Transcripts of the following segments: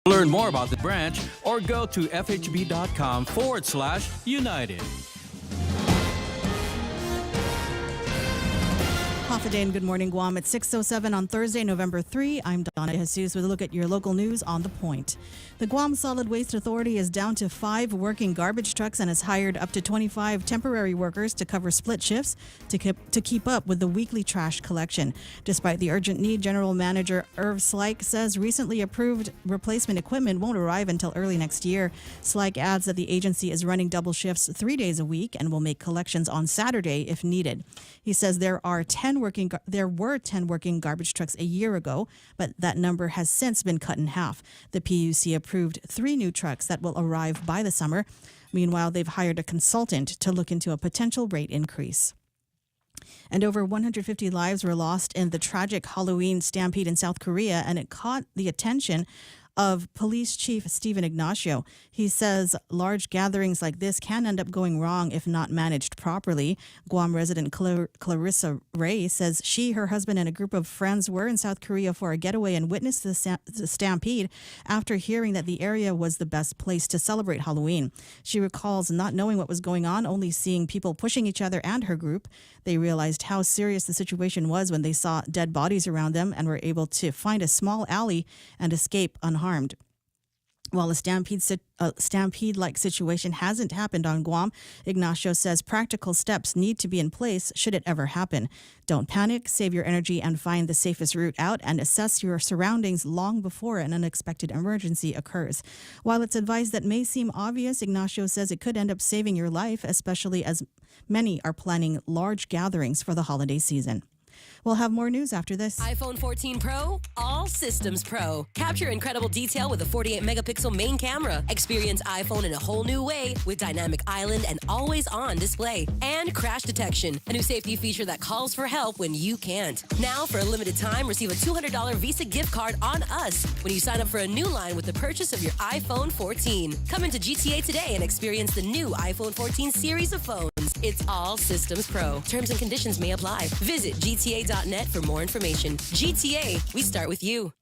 Learn more about the branch or go to fhb.com/united. Day and Good Morning Guam at 6:07 on Thursday, November 3. I'm Donna Jesus with a look at your local news on The Point. The Guam Solid Waste Authority is down to 5 working garbage trucks and has hired up to 25 temporary workers to cover split shifts to keep up with the weekly trash collection. Despite the urgent need, General Manager Irv Slike says recently approved replacement equipment won't arrive until early next year. Slike adds that the agency is running double shifts 3 days a week and will make collections on Saturday if needed. He says there were 10 working garbage trucks a year ago, but that number has since been cut in half. The PUC approved 3 new trucks that will arrive by the summer. Meanwhile, they've hired a consultant to look into a potential rate increase. And over 150 lives were lost in the tragic Halloween stampede in South Korea, and it caught the attention of Police Chief Stephen Ignacio. He says large gatherings like this can end up going wrong if not managed properly. Guam resident Clarissa Ray says she, her husband, and a group of friends were in South Korea for a getaway and witnessed the stampede after hearing that the area was the best place to celebrate Halloween. She recalls not knowing what was going on, only seeing people pushing each other and her group. They realized how serious the situation was when they saw dead bodies around them and were able to find a small alley and escape unharmed. While a stampede-like situation hasn't happened on Guam, Ignacio says practical steps need to be in place should it ever happen. Don't panic, save your energy, and find the safest route out, and assess your surroundings long before an unexpected emergency occurs. While it's advice that may seem obvious, Ignacio says it could end up saving your life, especially as many are planning large gatherings for the holiday season. We'll have more news after this. iPhone 14 Pro, all systems pro. Capture incredible detail with a 48-megapixel main camera. Experience iPhone in a whole new way with dynamic island and always-on display. And crash detection, a new safety feature that calls for help when you can't. Now, for a limited time, receive a $200 Visa gift card on us when you sign up for a new line with the purchase of your iPhone 14. Come into GTA today and experience the new iPhone 14 series of phones. It's all systems pro. Terms and conditions may apply. Visit GTA.net for more information. GTA, we start with you.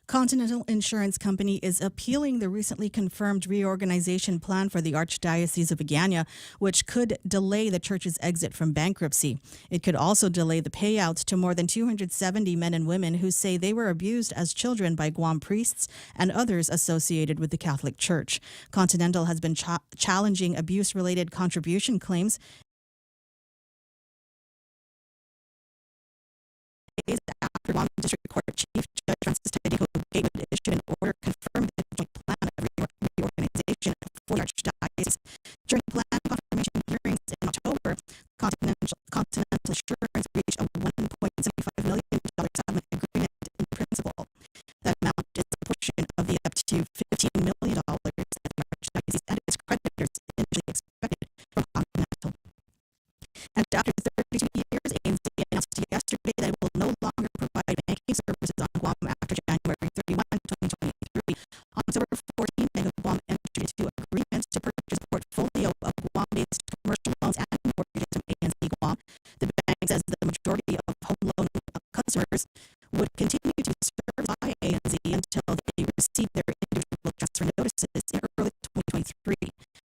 Continental Insurance Company is appealing the recently confirmed reorganization plan for the Archdiocese of Agana, which could delay the church's exit from bankruptcy. It could also delay the payouts to more than 270 men and women who say they were abused as children by Guam priests and others associated with the Catholic Church. Continental has been challenging abuse-related contribution claims after Guam District Court Chief Judge Francis Tedico Gatewood issued an order confirming the joint plan of reorganization for the Archdiocese. During plan confirmation hearings in October, Continental Insurance reached a $1.75 million settlement agreement in principle. That amount is a portion of the up to $15 million that the Archdiocese and its creditors initially expected from Continental. And after 32 years, ANC announced yesterday that it will no longer provide banking services on Guam after January 31, 2023. On October 14, Bank of Guam entered into agreements to purchase a portfolio of Guam-based commercial loans and mortgages from ANC Guam. The bank says the majority of home loan customers would continue to serve by ANC until they receive their individual transfer notices in early 2023.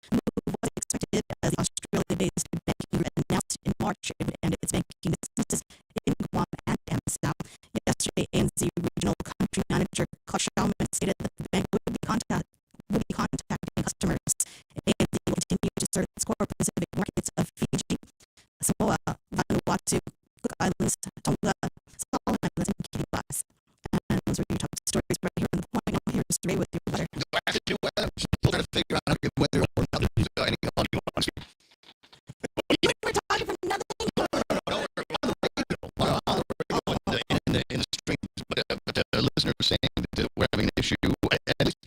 The move was expected as the Australia-based banking group announced in March it would end its banking businesses in Guam and Amsterdam. Yesterday, ANC Regional Country Manager Koch Schauman stated that the bank would be contacting customers. ANC will continue to serve its core Pacific markets of Fiji, Samoa, Vanuatu, Cook Islands, Tonga, Solomon Islands, and Kiribati. And those are your top stories right here on The Point. I'm here to Ray with your weather. I'm still trying to figure out whether or not there's any audio on screen. We're talking for nothing. In the streams, but the listeners are saying that we're having an issue. At least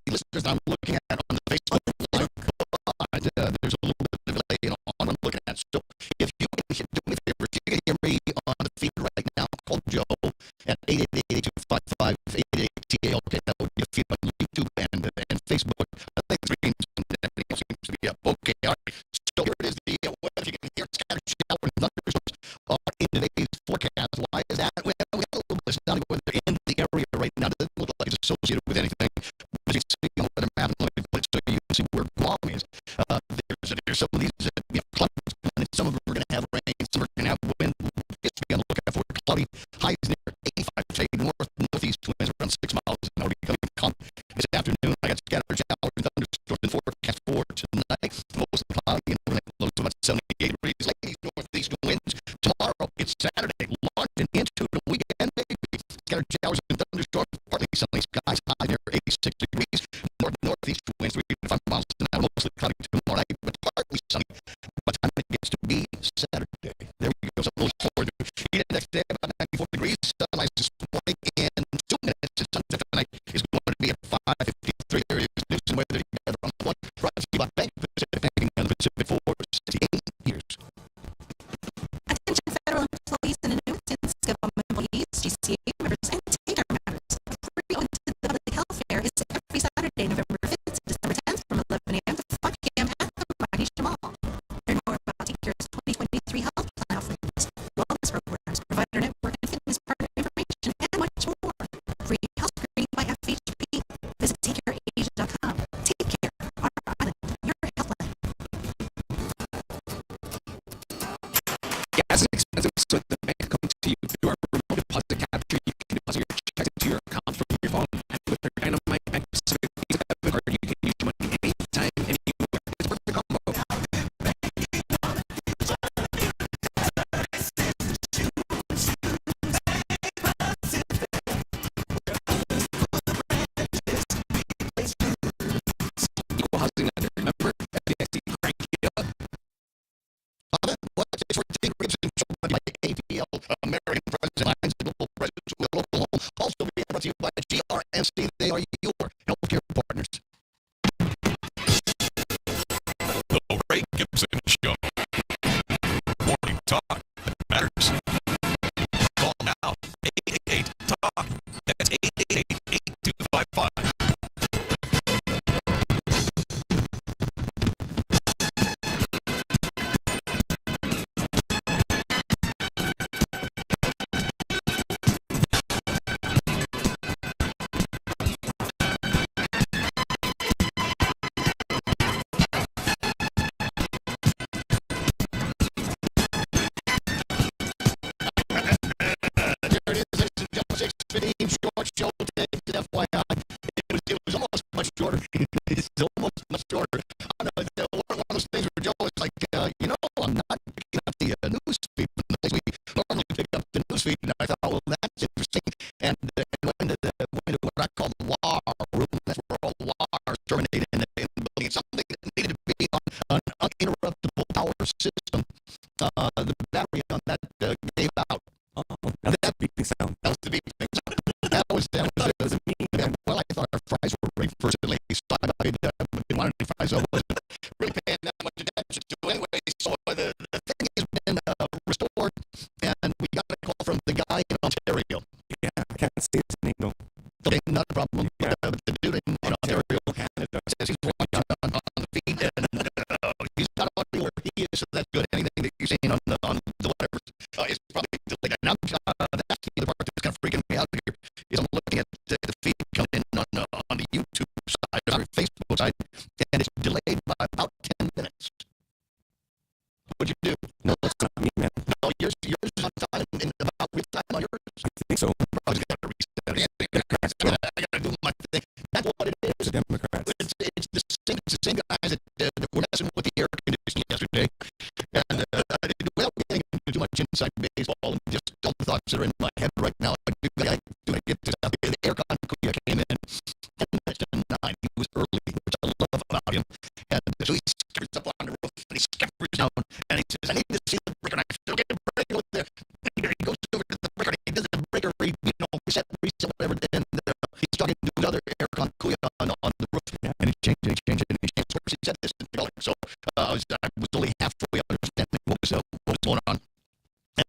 the listeners I'm looking at on the Facebook Live, there's a little bit of delay on what I'm looking at. So if you can do me a favor, if you can hear me on the sunny. By the time it gets to be Saturday, there we go. Something to look forward to. The next day, about 94 degrees. Sunrise this morning in 2 minutes. And sunset tonight is going to be at 5:53. There is news and weather together on the one. Brought to you by Bank Pacific Banking on the Pacific for 68 years. Attention federal employees and annuitants, government employees, GCA members, and TATER members. Free going to the public health fair is every Saturday, November 5th to December 10th from 11 a.m. to 5 p.m. at the Bridge Mall. Learn more about TATER's 2023 health plan offerings, wellness programs, provider network and fitness partner information, and much more. Free health screening by FHP. Visit TakeCareAsia.com. Take care. Our island. Your health plan. Gas is expensive, so the bank comes to you through our remote deposit capture. You can deposit your checks into your account from your phone. And with their Dynamite Bank Pacific Visa debit card, you can use money anytime, anywhere. It's a perfect combo. Equal housing lender. Remember, FDIC crank it up. It's for Gibson, by APL, American President, Lions Global President, Global Home. Also being brought to you by GRMC. They are your healthcare partners. The Ray Gibson Show. Morning talk that matters. Call now. 888-TALK. That's 888-8255. There it is, ladies and gentlemen, 6:15 short show today. FYI, it was almost much shorter. It's almost much shorter. I know one of those things where Joe was like, I'm not picking up the news feed. We normally pick up the news feed, and I thought, well, that's interesting. And when what I call the war room, that's where all wires terminated in the building. Something that needed to be on an uninterruptible power system. The battery on that gave out. Now that beeping sound. That was the beeping sound. That was well, I thought our fries were ready first at least. I didn't want any fries, so I wasn't really paying that much attention to it anyway. So the thing has been restored, and we got a call from the guy in Ontario. Yeah, I can't say his name though. Okay, not a problem. Yeah. But the dude in Ontario Canada says he's watching on the feed, and he's not on where he is, so that's good. Anything that you're seeing on the whatever is probably delayed. Now, that's the other part that's kind of freaking me out here is I'm looking at the feed coming in on the YouTube side, or Facebook side, and it's delayed by about 10 minutes. What'd you do? No, that's not me, man. No, yours is on time in about with time on yours. I think so. I was going to reset it. I got to do my thing. That's what it is. The Democrats. It's the same guys that were messing with the air conditioning yesterday. And without getting into too much inside baseball, and just all the thoughts that are in my head right now, I get to the air con came in 10 minutes to 9. He was early, which I love about him. And so he scares up on the roof, and he scampers down, and he says, I need to see the breaker. And I said, okay, the breaker over there. And he goes over to the breaker, and he does the breaker, reset, whatever, and he's talking to his other air con on the roof, and he changed it, and he changed it. He said this, so I was only halfway understanding what was going on.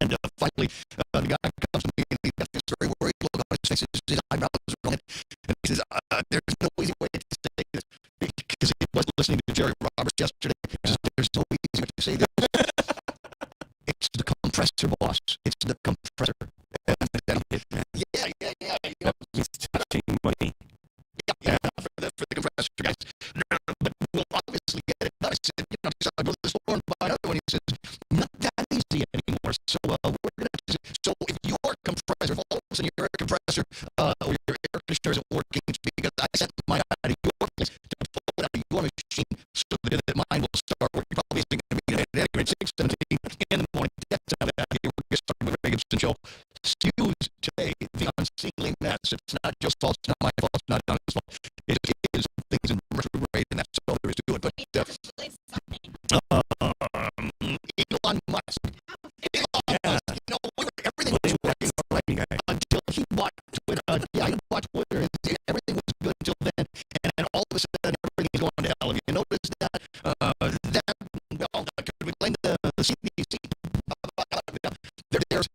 And finally, the guy comes to me, and he got this very worried look on his face. His eyebrows are going, and he says, there's no easy way to say this, because he was listening to Jerry Roberts yesterday. He says, there's no easy way to say this. It's the compressor, boss. It's the compressor. Yeah. He's touching money. Yeah, for the compressor, guys. But we'll obviously get it done. I said, I go to the store and buy another one. He says, not that easy anymore. So we're going to. So if your compressor falls and your air compressor or your air conditioner isn't working, it's because I sent mine out of your place to pull it out of your machine so that mine will start working. Probably it's going to be at 6:17 in the morning. That's not that. We're going to start with the Gibson Show. Excuse today the unseemly mess. It's not just fault. It's not my fault. It's not Donna's fault. It is things in retrograde, and that's all there is to it. But we blame the CDC? There's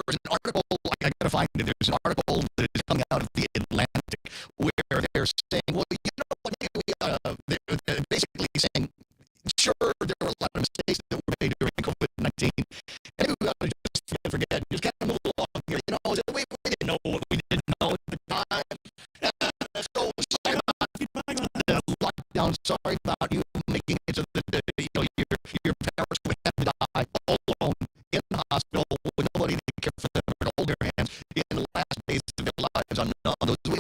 an article, I gotta find it, there's an article that is coming out of the Atlantic where they're saying, well, you know what, they're basically saying, sure, there were a lot of mistakes that were made during COVID-19, and we ought to just forget, just kind of move along here, you know, we didn't know what we didn't know at the time, so sorry about the lockdown, sorry about you making it so that, you know, your parents would have to die all alone in the hospital with nobody to care for them or hold their hands in the last days of their lives on those. We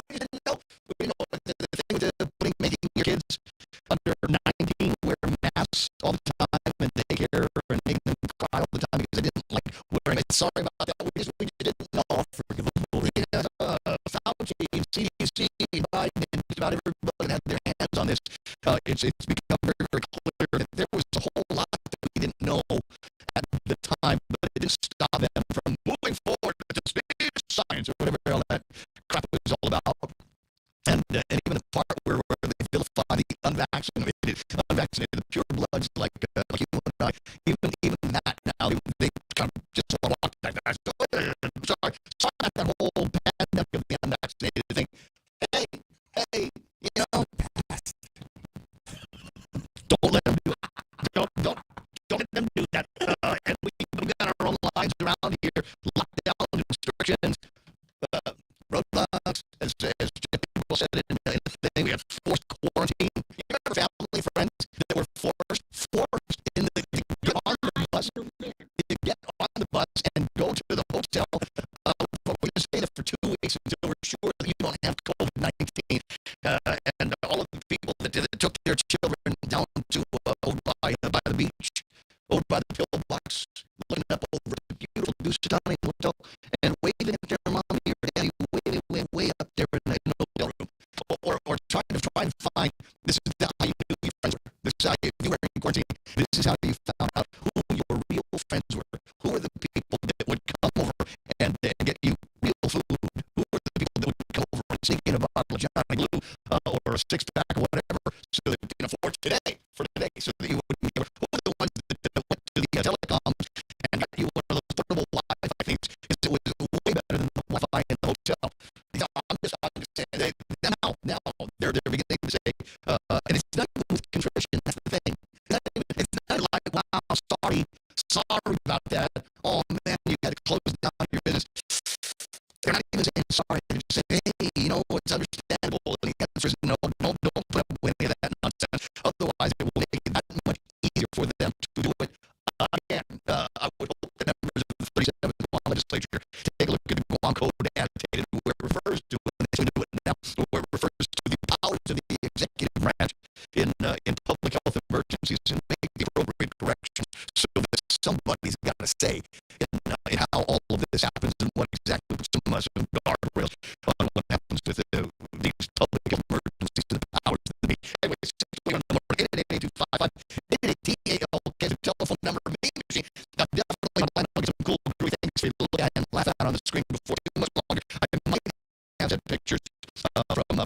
didn't know. We know the thing with making your kids under 19 wear masks all the time and take care and making them cry all the time because they didn't like wearing it. Sorry about that. We didn't know. Fauci, CDC, Biden, and about everybody had their hands on this. It's become very, very clear that there was a whole lot that we didn't know at the time, but it didn't stop them from moving forward at the speed of science or whatever all that crap was all about. And even the part where they vilify the unvaccinated, the pure bloods like you and I, even that now, they kind of just want to walk like that. So, sorry about that whole pandemic of the unvaccinated thing. Hey, you know, don't let them do it. Don't let them do that. And we've got our own lives around here, lockdown restrictions, roadblocks, as people said in the thing. We have forced quarantine. You remember family friends that were forced in the to get on the bus and go to the hotel. But we just stay there for 2 weeks until we're sure that you don't have COVID-19. And all of the people that took their children down to over by the beach, over by the pillbox, looking up over the beautiful Gibson hotel, and waving at their mommy or daddy way up there in the hotel room, or trying to find, this is how you knew your friends were. This is how you were in quarantine. This is how you found out who your real friends were. Who are the people that would come over and get you real food? Who are the people that would come over and sneak in a bottle of Johnny Blue or a six-pack or whatever so that you can afford for today, so that you wouldn't be able. Who are the ones that went to the telecoms and got you one of those portable Wi-Fi things? It was way better than the Wi-Fi in the hotel. You know, I'm just saying that now they're beginning to say, and it's not even with contrition. That's the thing. It's not like, wow, sorry about that. Oh man, you got to close down your business. They're not even saying sorry. They're just saying, hey, you know, it's understandable. And the answer is no, don't put up with any of that nonsense. Otherwise, it will make it that much easier for them to do it again. I would hope that members of the 37th Guam legislature take a look at the Guam Code annotated where it refers to it, and they do it now, where it refers to the powers of the executive branch in public health emergencies and make the appropriate corrections. So that somebody's got to say in how all of this happens and what exactly some guardrails on what happens with these public health emergencies and the powers that be. Anyway, 888-255-88TAL, get a telephone number, main machine. Now, definitely line up some cool, great things for you to look at and laugh at on the screen before too much longer. I might have some pictures from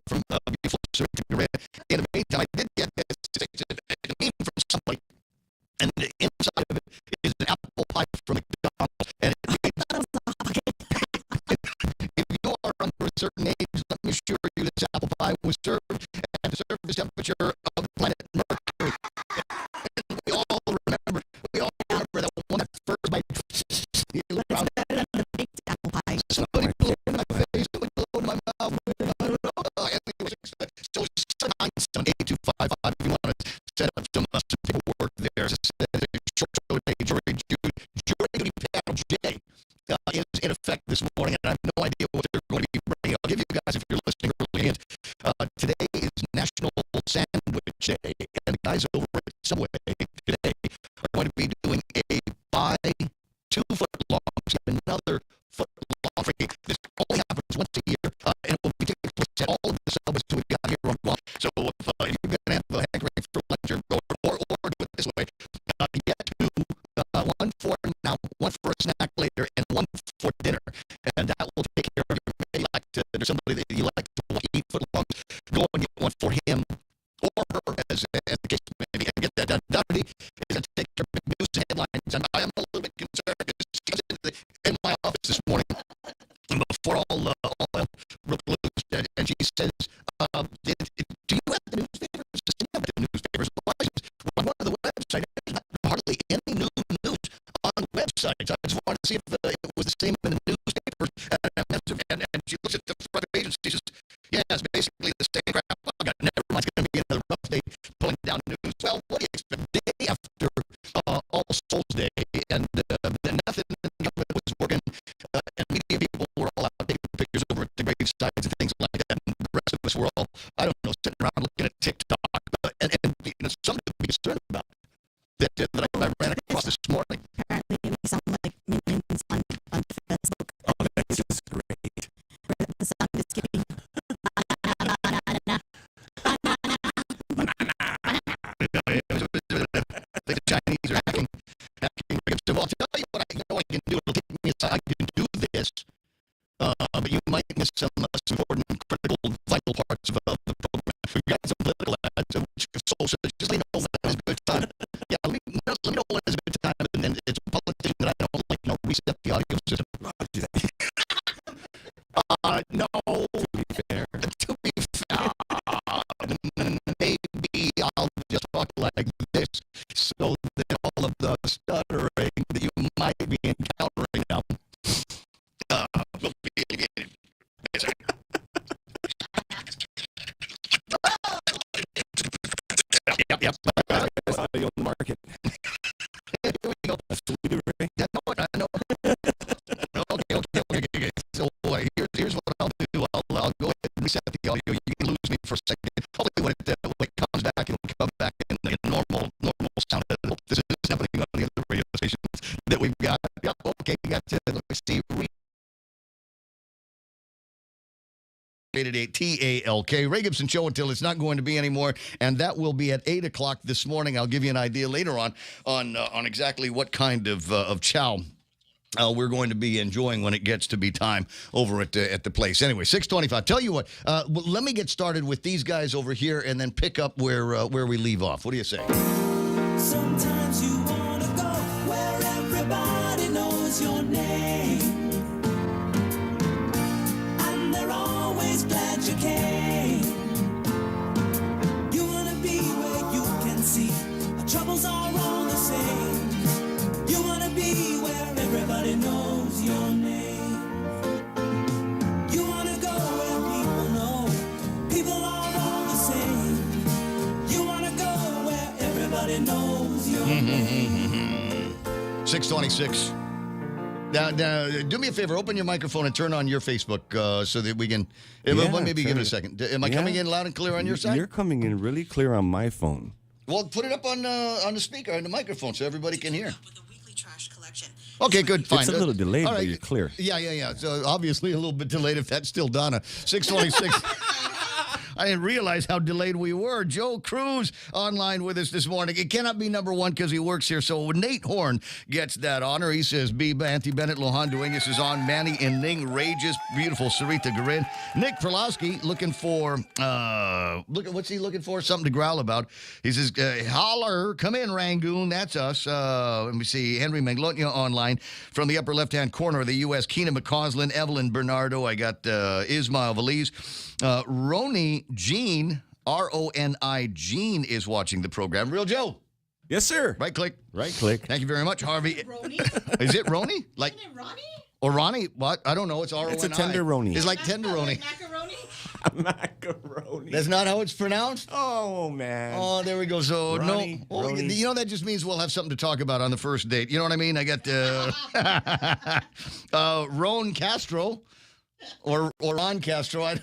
beautiful surgery. In the meantime, I did get a meme from somebody, and the inside of it is an apple pie from McDonald's. And if you are under a certain age, let me assure you this apple pie was served at the surface temperature of the planet Mercury. And we all remember that one at first bite. Apple pie. Somebody blew in my face, somebody blew in my mouth. So it's 82255 if you want to set up some paperwork there. Short jury duty panel J is in effect this morning, and I have no idea what they're going to be bringing. I'll give you guys, if you're listening early, hint. Today is National Sandwich Day, and the guys over at Subway today are going to be doing a buy 2 foot long, another foot long free. This only happens once a year, and it will be taking place at all of the Subways we've got here on Guam. So if you're going to have a hankering for lunch or do it this way, get 2, 1 for now, 1 for a snack later, and 1 for dinner, and that will take care of your. Maybe like there's somebody that you like to eat foot long, go and get 1 for him or her, as the case may be, and get that done. Is to take care headlines. I am a little bit concerned because she comes in my office this morning before all broke loose, and she says, "Do you have the newspapers?" I said, "Yeah, the newspapers." Well, on one of the websites, there's not hardly any new news on websites. I just wanted to see if it was the same in the newspapers. And she looks at the front page and she says, "Yeah, it's basically the same crap. Oh, God, never mind. It's going to be another rough day pulling down news." Well, what do you expect? Day after All Souls Day, and nothing was working, and media people were all out taking pictures over at the grave sites and things like that, and the rest of us were all, I don't know, sitting around looking at TikTok, and something to be concerned about that I ran across this morning. Apparently, we sound like millions on Facebook. Oh, that's just great. Where the sound is skipping. The Chinese are hacking. Well, I'll tell you what I know I can do. It'll take me I can do this, but you might miss some important, critical, vital parts of the program. We've got some political ads, which Soul says, just let me know when is a good time. Yeah, let me know when is a good time, and then it's a politician that I don't like, reset the audio system. No. To be fair, maybe I'll just talk like this, so that all of the stuttering that you might be encountering now will be mitigated. Yep. Audio market. Here we go. That's what we do, right? Yeah, I know. Okay. So here's what I'll do. I'll go ahead and reset the audio. You can lose me for a second. Hopefully when it comes back, it'll come back in normal sound. I hope this is happening on the other radio stations that we've got. Yep, okay, we got let me see. TALK. Ray Gibson Show until it's not going to be anymore, and that will be at 8 o'clock this morning. I'll give you an idea later on exactly what kind of chow we're going to be enjoying when it gets to be time over at the place. Anyway, 6:25. Tell you what, let me get started with these guys over here and then pick up where we leave off. What do you say? Sometimes you want to go where everybody knows your name, and they're always glad you came. You want to be where you can see our troubles are all the same. You want to be where everybody knows your name. You want to go where people know people are all the same. You want to go where everybody knows your name. 6:26. Now, do me a favor. Open your microphone and turn on your Facebook so that we can. Maybe give it a second. Am I coming in loud and clear on your side? You're coming in really clear on my phone. Well, put it up on the speaker, on the microphone, so everybody can hear. With the weekly trash collection. Okay, good, fine. It's a little delayed, all right. but you're clear. Yeah. So obviously a little bit delayed if that's still Donna. 6:26. I didn't realize how delayed we were. Joe Cruz online with us this morning. It cannot be number one because he works here. So Nate Horn gets that honor. He says, Biba, Auntie Bennett, Lohan Duenas is on. Manny and Ning, Rages, beautiful Sarita Garin. Nick Perlowski looking for, what's he looking for? Something to growl about. He says, holler, come in, Rangoon. That's us. Let me see. Henry Manglotnia online from the upper left-hand corner of the U.S. Keena McCausland, Evelyn Bernardo. I got Ismail Valiz. Roni Jean, R-O-N-I, Jean is watching the program. Real Joe. Yes, sir. Right click. Right click. Thank you very much, Harvey. Roni? Is it Roni? Like, Isn't it Ronnie? or Ronnie? What? I don't know. It's R-O-N-I. It's a tenderoni. It's like tenderoni. Macaroni? Macaroni. That's not how it's pronounced? Oh, man. Oh, there we go. So, Ronnie, no. Oh, Roni. you know, that just means we'll have something to talk about on the first date. You know what I mean? I got Ron Castro. Or Ron Castro. I'm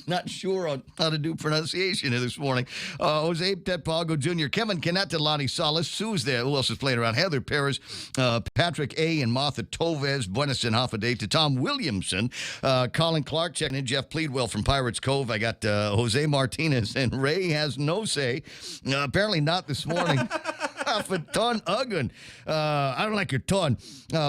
not sure on how to do pronunciation this morning. Jose Tetpago Jr., Kevin Canetta, Lonnie Salas, Sue's there. Who else is playing around? Heather Perez, Patrick A. and Martha Tovez, Buenas and half a day to Tom Williamson, Colin Clark checking in, Jeff Pleadwell from Pirates Cove. I got Jose Martinez, and Ray has no say. Apparently not this morning. half a ton Uggan. I don't like your ton.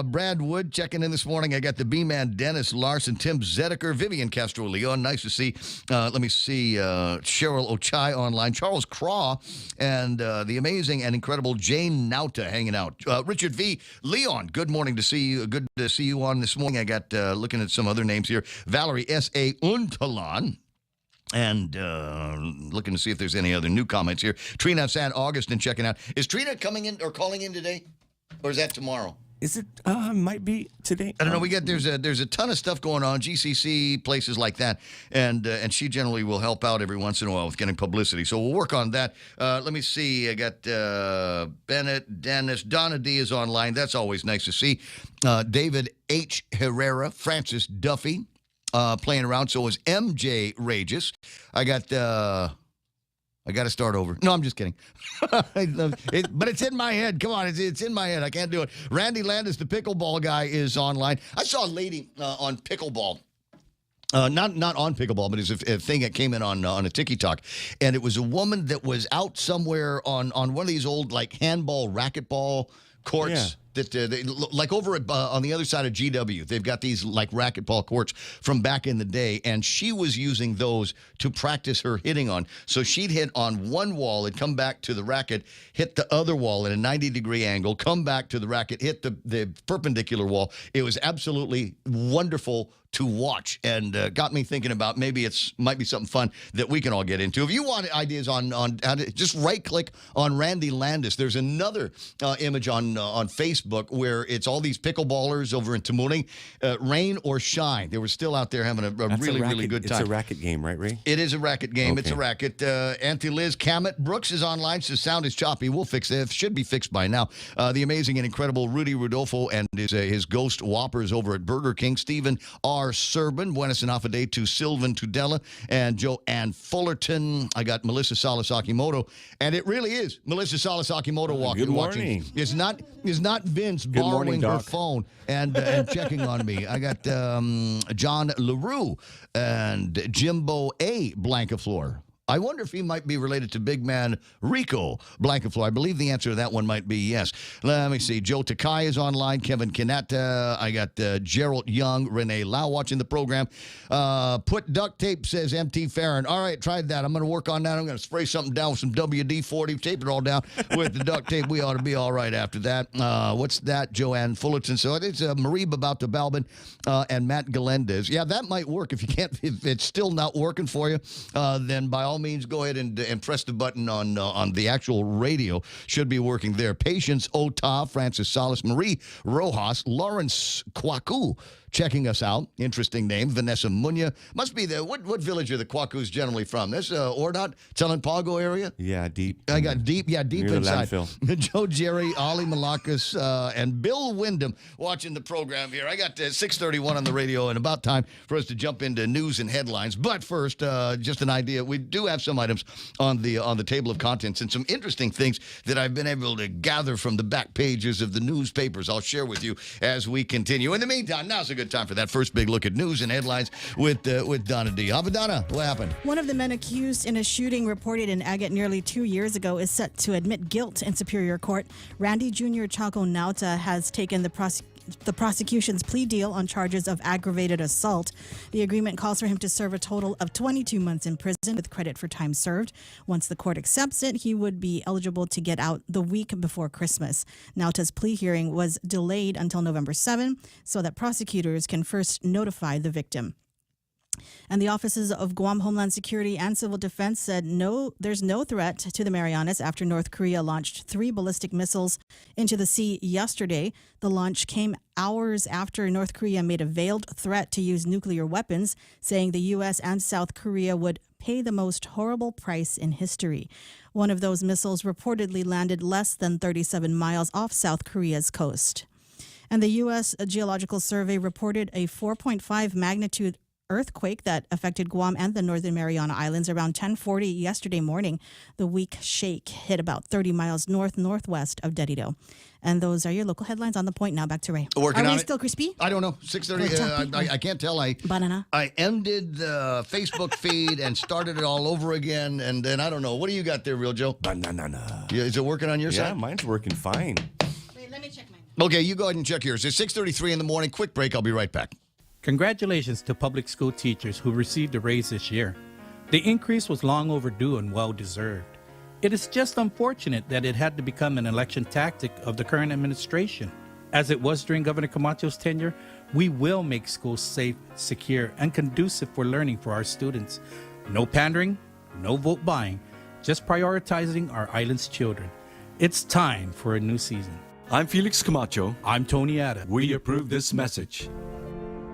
Brad Wood checking in this morning. I got the B-Man Dennis Larson, Tim Zedeker, Vivian Castro Leon. Nice to see. Let me see. Cheryl Ochai online. Charles Craw and the amazing and incredible Jane Nauta hanging out. Richard V. Leon, good morning to see you. Good to see you on this morning. I got looking at some other names here. Valerie S.A. Untalan. And looking to see if there's any other new comments here. Trina San Augustine checking out. Is Trina coming in or calling in today? Or is that tomorrow? Is it? Might be today. I don't know. There's a ton of stuff going on, GCC, places like that, and she generally will help out every once in a while with getting publicity. So we'll work on that. Let me see. I got Bennett, Dennis, Donna D is online. That's always nice to see. David H. Herrera, Francis Duffy. Playing around. So is MJ Rages. I got to start over. No, I'm just kidding. But it's in my head. Come on, it's in my head. I can't do it. Randy Landis, the pickleball guy, is online. I saw a lady on pickleball. Not on pickleball, but it's a thing that came in on a TikTok, and it was a woman that was out somewhere on one of these old like handball racquetball courts. Yeah. Like over on the other side of GW, they've got these like racquetball courts from back in the day, and she was using those to practice her hitting on. So she'd hit on one wall and come back to the racket, hit the other wall at a 90-degree angle, come back to the racket, hit the perpendicular wall. It was absolutely wonderful to watch, and got me thinking about maybe might be something fun that we can all get into. If you want ideas on how to, just right-click on Randy Landis. There's another image on Facebook where it's all these pickleballers over in Tamuning, rain or shine. They were still out there having a really good time. It's a racket game, right, Ray? It is a racket game. Okay. It's a racket. Auntie Liz Cammett Brooks is online. Says sound is choppy. We'll fix it. It should be fixed by now. The amazing and incredible Rudy Rodolfo and his ghost whoppers over at Burger King. Stephen R. Serban, Buenas Anafe to Sylvan Tudela, and Joanne Fullerton. I got Melissa Salas Akimoto, and it really is Melissa Salas Akimoto watching. Good morning. It's not Vince borrowing her phone and checking on me. I got John LaRue and Jimbo A. Blancafleur. I wonder if he might be related to big man Rico Blancafleur. I believe the answer to that one might be yes. Let me see. Joe Takai is online. Kevin Kanata. I got Gerald Young. Renee Lau watching the program. Put duct tape, says MT Farron. All right, tried that. I'm going to work on that. I'm going to spray something down with some WD-40. Tape it all down with the duct tape. We ought to be all right after that. What's that? Joanne Fullerton. So it's Marie Babauta Balbin and Matt Galendez. Yeah, that might work. If it's still not working for you, then by all means, go ahead and press the button on the actual radio. Should be working there. Patience Ota, Francis Salas, Marie Rojas, Lawrence Kwaku checking us out. Interesting name. Vanessa Munya. Must be what village are the Kwakus generally from? This Ordot, Telempago area? Yeah, deep. I got deep. Yeah, deep Near inside. Joe Jerry, Ollie Malakas, and Bill Wyndham watching the program here. I got 6:31 on the radio, and about time for us to jump into news and headlines. But first, just an idea. We do have some items on the table of contents and some interesting things that I've been able to gather from the back pages of the newspapers. I'll share with you as we continue. In the meantime, now's a good time for that first big look at news and headlines with Donna D. Donna, what happened? One of the men accused in a shooting reported in Agate nearly 2 years ago is set to admit guilt in Superior Court. Randy Jr. Chaco Nauta has taken the prosecution's plea deal on charges of aggravated assault. The agreement calls for him to serve a total of 22 months in prison with credit for time served. Once the court accepts it, he would be eligible to get out the week before Christmas. Nauta's plea hearing was delayed until November 7 so that prosecutors can first notify the victim. And the offices of Guam Homeland Security and Civil Defense said there's no threat to the Marianas after North Korea launched 3 ballistic missiles into the sea yesterday. The launch came hours after North Korea made a veiled threat to use nuclear weapons, saying the U.S. and South Korea would pay the most horrible price in history. One of those missiles reportedly landed less than 37 miles off South Korea's coast. And the U.S. Geological Survey reported a 4.5 magnitude earthquake that affected Guam and the Northern Mariana Islands around 10:40 yesterday morning. The weak shake hit about 30 miles northwest of Dedido. And those are your local headlines on The Point. Now back to Ray. Working are on we it. still crispy? I don't know. 6:30. I can't tell. Banana. I ended the Facebook feed and started it all over again. And then I don't know. What do you got there, Real Joe? Banana. Yeah, is it working on your Yeah, side? mine's working fine. Wait, let me check mine. Okay, you go ahead and check yours. It's 6:33 in the morning. Quick break. I'll be right back. Congratulations to public school teachers who received a raise this year. The increase was long overdue and well-deserved. It is just unfortunate that it had to become an election tactic of the current administration. As it was during Governor Camacho's tenure, we will make schools safe, secure, and conducive for learning for our students. No pandering, no vote buying, just prioritizing our island's children. It's time for a new season. I'm Felix Camacho. I'm Tony Atta. We approve this message.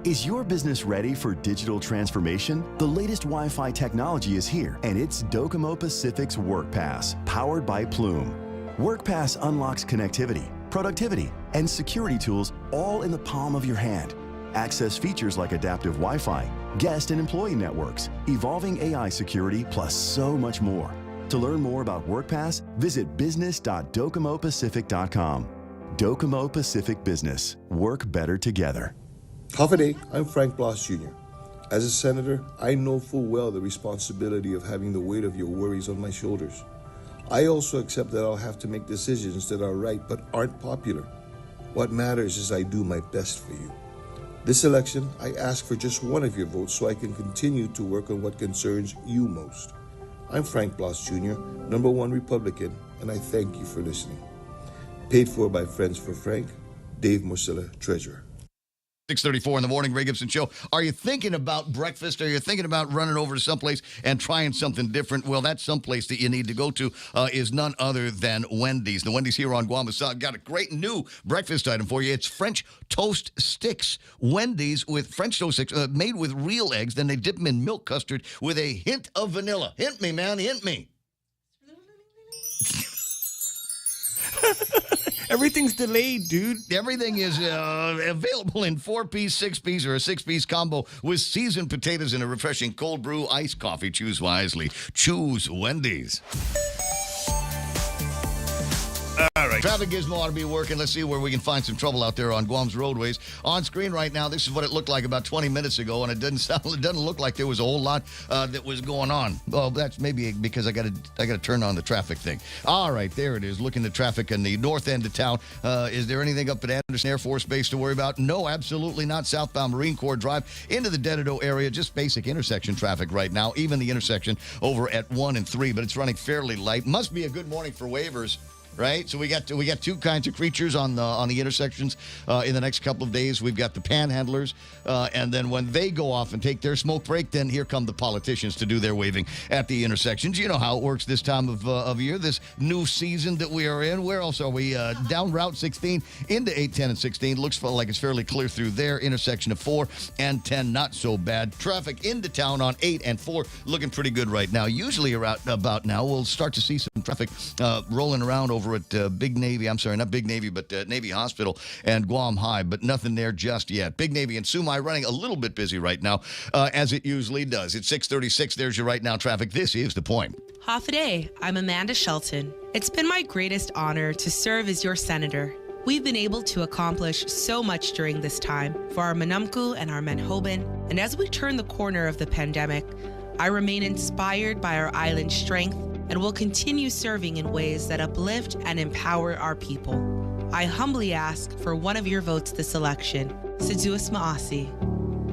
Is your business ready for digital transformation? The latest Wi-Fi technology is here, and it's Docomo Pacific's WorkPass, powered by Plume. WorkPass unlocks connectivity, productivity, and security tools all in the palm of your hand. Access features like adaptive Wi-Fi, guest and employee networks, evolving AI security, plus so much more. To learn more about WorkPass, visit business.docomopacific.com. Docomo Pacific Business. Work better together. Half a day, I'm Frank Bloss Jr. As a senator, I know full well the responsibility of having the weight of your worries on my shoulders. I also accept that I'll have to make decisions that are right but aren't popular. What matters is I do my best for you. This election, I ask for just one of your votes so I can continue to work on what concerns you most. I'm Frank Bloss Jr., #1 Republican, and I thank you for listening. Paid for by Friends for Frank, Dave Morcilla, Treasurer. 6:34 in the morning, Ray Gibson Show. Are you thinking about breakfast? Are you thinking about running over to someplace and trying something different? Well, that someplace that you need to go to is none other than Wendy's. The Wendy's here on Guam got a great new breakfast item for you. It's French toast sticks. Wendy's with French toast sticks made with real eggs. Then they dip them in milk custard with a hint of vanilla. Hint me, man. Hint me. Everything's delayed, dude. Everything is available in 4-piece, 6-piece, or a 6-piece combo with seasoned potatoes and a refreshing cold brew iced coffee. Choose wisely. Choose Wendy's. All right. Traffic gizmo ought to be working. Let's see where we can find some trouble out there on Guam's roadways. On screen right now, this is what it looked like about 20 minutes ago, and it doesn't look like there was a whole lot that was going on. Well, that's maybe because I got to turn on the traffic thing. All right, there it is. Looking at traffic in the north end of town. Is there anything up at Anderson Air Force Base to worry about? No, absolutely not. Southbound Marine Corps Drive into the Dedido area. Just basic intersection traffic right now. Even the intersection over at 1 and 3, but it's running fairly light. Must be a good morning for waivers. Right, so we got two kinds of creatures on the intersections in the next couple of days. We've got the panhandlers, and then when they go off and take their smoke break, then here come the politicians to do their waving at the intersections. You know how it works this time of year, this new season that we are in. Where else are we? Down Route 16 into 8, 10, and 16. Looks like it's fairly clear through there. Intersection of 4 and 10, not so bad. Traffic into town on 8 and 4 looking pretty good right now. Usually about now we'll start to see some traffic rolling around over at Big Navy, I'm sorry, not Big Navy, but Navy Hospital and Guam High, but nothing there just yet. Big Navy and Sumai running a little bit busy right now, as it usually does. It's 6:36. There's your right now traffic. This is The Point. Half a day. I'm Amanda Shelton. It's been my greatest honor to serve as your senator. We've been able to accomplish so much during this time for our Manumku and our Manhoban, and as we turn the corner of the pandemic, I remain inspired by our island's strength and will continue serving in ways that uplift and empower our people. I humbly ask for one of your votes this election. Seduas Maasi.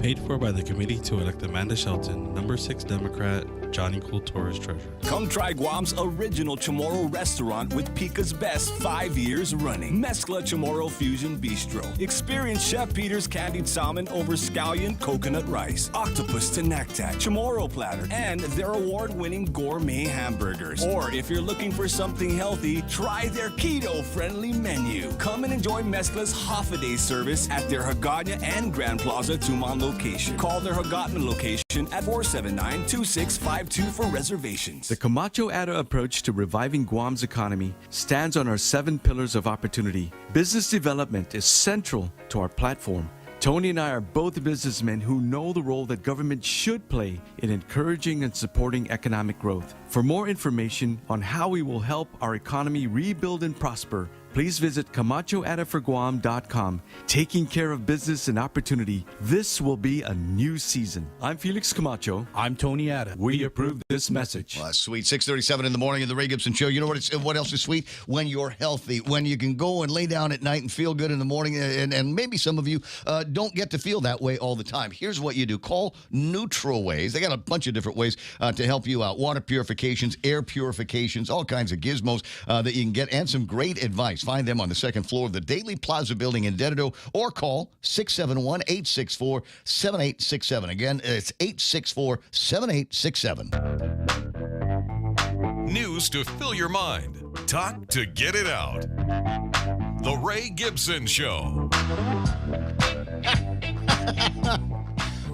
Paid for by the committee to elect Amanda Shelton, #6 Democrat, Johnny Cool Torres, Treasurer. Come try Guam's original Chamorro restaurant with Pica's Best 5 years running. Mezcla Chamorro Fusion Bistro. Experience Chef Peter's candied salmon over scallion coconut rice, octopus to naktak, Chamorro platter, and their award-winning gourmet hamburgers. Or if you're looking for something healthy, try their keto-friendly menu. Come and enjoy Mezcla's half-a-day service at their Hagåtña and Grand Plaza Tumon location. Call their Hagåtña location at 479-2652 for reservations. The Camacho Atta approach to reviving Guam's economy stands on our 7 pillars of opportunity. Business development is central to our platform. Tony and I are both businessmen who know the role that government should play in encouraging and supporting economic growth. For more information on how we will help our economy rebuild and prosper, please visit CamachoAdaForGuam.com. Taking care of business and opportunity, this will be a new season. I'm Felix Camacho. I'm Tony Ada. We approve this message. Well, that's sweet. 6:37 in the morning in the Ray Gibson Show. You know what else is sweet? When you're healthy, when you can go and lay down at night and feel good in the morning. And maybe some of you don't get to feel that way all the time. Here's what you do. Call NeutralWays. They got a bunch of different ways to help you out. Water purifications, air purifications, all kinds of gizmos that you can get, and some great advice. Find them on the second floor of the Daily Plaza building in Dededo, or call 671-864-7867. Again, it's 864-7867. News to fill your mind. Talk to get it out. The Ray Gibson Show.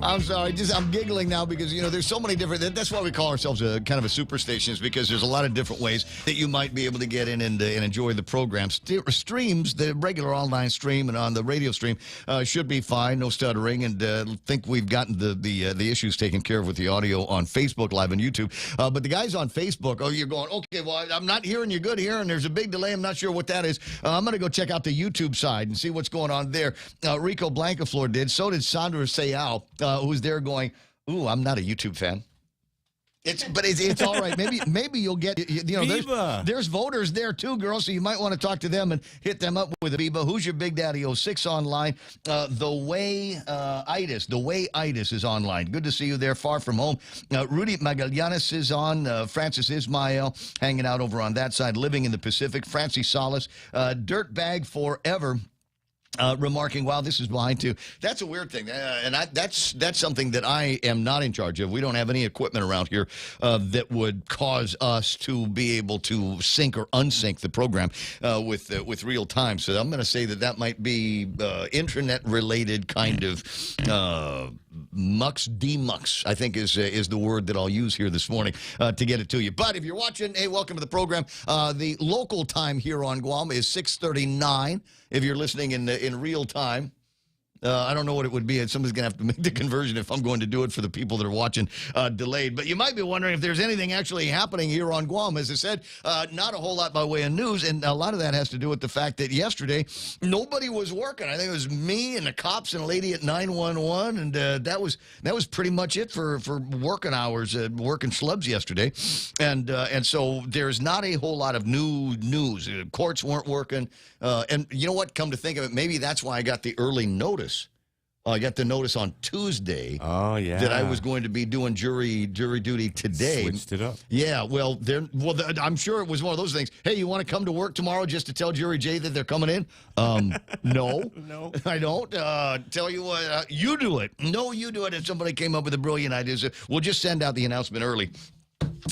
I'm sorry, I'm giggling now because, there's so many different, that's why we call ourselves a kind of a superstation, is because there's a lot of different ways that you might be able to get in and enjoy the program. Streams, the regular online stream and on the radio stream should be fine, no stuttering, and think we've gotten the issues taken care of with the audio on Facebook Live and YouTube. But the guys on Facebook, you're going, okay, well, I'm not hearing you good here, and there's a big delay. I'm not sure what that is. I'm going to go check out the YouTube side and see what's going on there. Rico Blancaflor did. So did Sandra Sayao. Who's there going, ooh, I'm not a YouTube fan. It's all right. Maybe you'll get, there's voters there too, girl, so you might want to talk to them and hit them up with a Biba. Who's your Big Daddy 06 online? The Way Itis is online. Good to see you there, far from home. Rudy Magallanes is on. Francis Ismael hanging out over on that side, living in the Pacific. Francie Salas, Dirtbag Forever. Remarking, wow, this is behind too. That's a weird thing, and that's something that I am not in charge of. We don't have any equipment around here that would cause us to be able to sync or unsync the program with real time. So I'm going to say that might be internet-related kind of demux, I think is the word that I'll use here this morning to get it to you. But if you're watching, hey, welcome to the program. The local time here on Guam is 6:39. If you're listening in real time, I don't know what it would be. Somebody's going to have to make the conversion if I'm going to do it for the people that are watching delayed. But you might be wondering if there's anything actually happening here on Guam. As I said, not a whole lot by way of news, and a lot of that has to do with the fact that yesterday nobody was working. I think it was me and the cops and a lady at 911, and that was pretty much it for working hours, working slubs yesterday. And so there's not a whole lot of new news. Courts weren't working. And you know what? Come to think of it, maybe that's why I got the early notice. I got the notice on Tuesday. Oh, yeah. That I was going to be doing jury duty today. Switched it up. Yeah, well, I'm sure it was one of those things. Hey, you want to come to work tomorrow just to tell Jury J that they're coming in? No. No. I don't. Tell you what, you do it. No, you do it. If somebody came up with a brilliant idea, so we'll just send out the announcement early.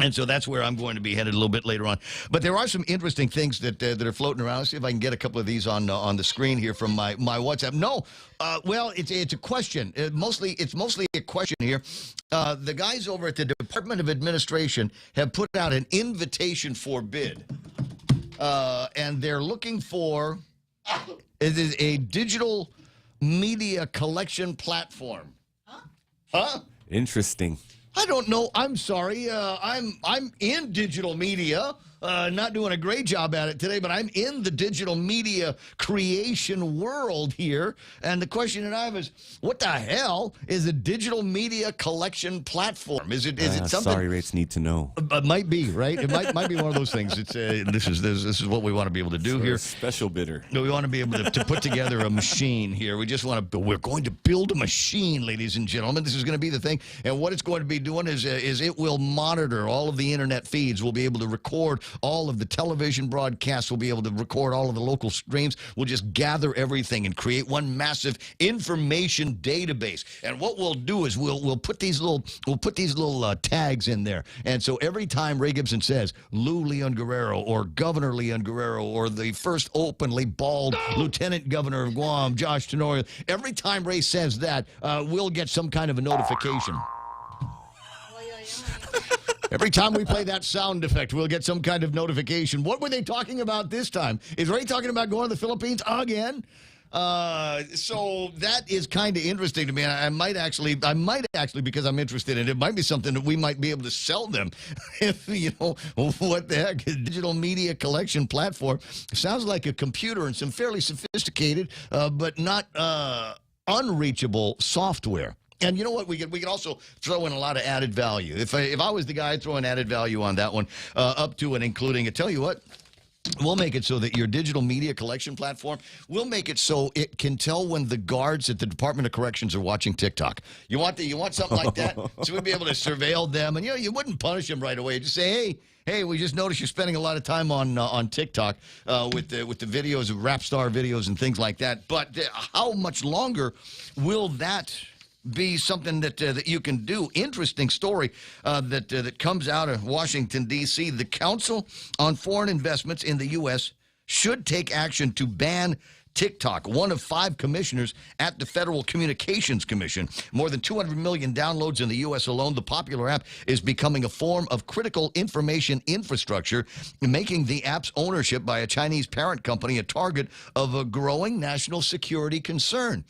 And so that's where I'm going to be headed a little bit later on. But there are some interesting things that are floating around. Let's see if I can get a couple of these on the screen here from my WhatsApp. No, well, it's a question. It's mostly a question here. The guys over at the Department of Administration have put out an invitation for bid, and they're looking for it is a digital media collection platform. Huh? Interesting. I don't know. I'm sorry. I'm in digital media. Not doing a great job at it today, but I'm in the digital media creation world here. And the question that I have is, what the hell is a digital media collection platform? Is it something? Sorry, rates need to know. It might be, right? It might be one of those things. It's this is what we want to be able to do here. Special bidder. We want to be able to put together a machine here. We just want to. We're going to build a machine, ladies and gentlemen. This is going to be the thing. And what it's going to be doing is it will monitor all of the internet feeds. We'll be able to record all of the television broadcasts. We'll be able to record all of the local streams. We'll just gather everything and create one massive information database. And what we'll do is we'll put these little tags in there. And so every time Ray Gibson says Lou Leon Guerrero or Governor Leon Guerrero or the first openly bald Lieutenant Governor of Guam, Josh Tenorio, every time Ray says that, we'll get some kind of a notification. Every time we play that sound effect, we'll get some kind of notification. What were they talking about this time? Is Ray talking about going to the Philippines again? So that is kind of interesting to me. I might actually, because I'm interested in it, it might be something that we might be able to sell them. If, what the heck, a digital media collection platform. Sounds like a computer and some fairly sophisticated, but not unreachable software. And you know what? We could also throw in a lot of added value. If I was the guy, I'd throw in added value on that one, up to and including. I tell you what. We'll make it so that your digital media collection platform, we'll make it so it can tell when the guards at the Department of Corrections are watching TikTok. You want something like that? So we'd be able to surveil them, and you wouldn't punish them right away. Just say, hey, we just noticed you're spending a lot of time on TikTok with the videos of rap star videos and things like that. But how much longer will that be something that you can do? Interesting story that comes out of Washington, D.C. The Council on Foreign Investments in the U.S. should take action to ban TikTok, one of 5 commissioners at the Federal Communications Commission. More than 200 million downloads in the U.S. alone. The popular app is becoming a form of critical information infrastructure, making the app's ownership by a Chinese parent company a target of a growing national security concern.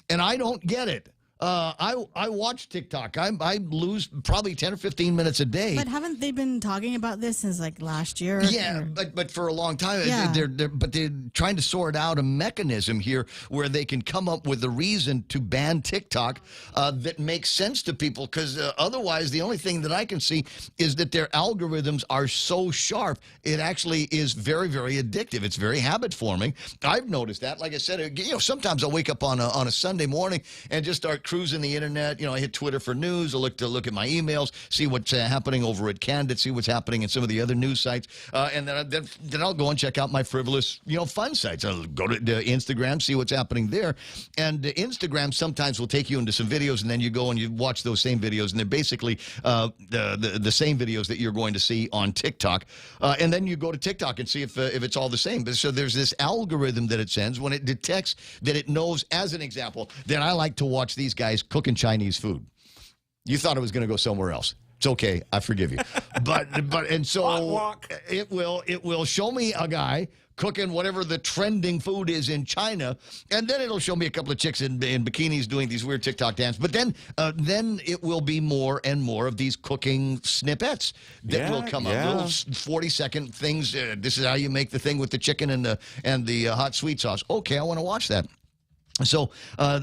And I don't get it. I watch TikTok. I lose probably 10 or 15 minutes a day. But haven't they been talking about this since like last year? Yeah, but for a long time. Yeah. They're trying to sort out a mechanism here where they can come up with a reason to ban TikTok that makes sense to people, because otherwise the only thing that I can see is that their algorithms are so sharp, it actually is very, very addictive. It's very habit forming. I've noticed that. Like I said, sometimes I'll wake up on a Sunday morning and just start cruising the internet. I hit Twitter for news. I look at my emails, see what's happening over at Candid, see what's happening in some of the other news sites, and then I'll go and check out my frivolous, fun sites. I'll go to Instagram, see what's happening there, and Instagram sometimes will take you into some videos, and then you go and you watch those same videos, and they're basically the same videos that you're going to see on TikTok, and then you go to TikTok and see if it's all the same. So there's this algorithm that it sends when it detects that it knows, as an example, that I like to watch these guys cooking Chinese food. You thought it was going to go somewhere else. It's okay. I forgive you. And so it will show me a guy cooking whatever the trending food is in China, and then it'll show me a couple of chicks in bikinis doing these weird TikTok dances. But then it will be more and more of these cooking snippets that will come up, little 40-second things. This is how you make the thing with the chicken and the hot sweet sauce. Okay, I want to watch that. So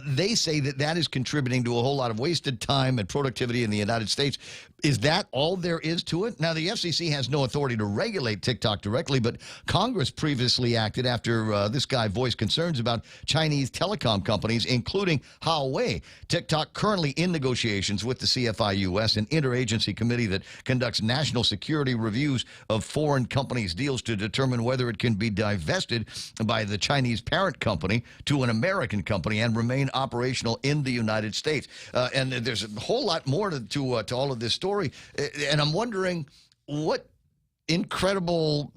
they say that is contributing to a whole lot of wasted time and productivity in the United States. Is that all there is to it? Now, the FCC has no authority to regulate TikTok directly, but Congress previously acted after this guy voiced concerns about Chinese telecom companies, including Huawei. TikTok currently in negotiations with the CFI-US, an interagency committee that conducts national security reviews of foreign companies' deals to determine whether it can be divested by the Chinese parent company to an American company and remain operational in the United States. And there's a whole lot more to all of this story. And I'm wondering what incredible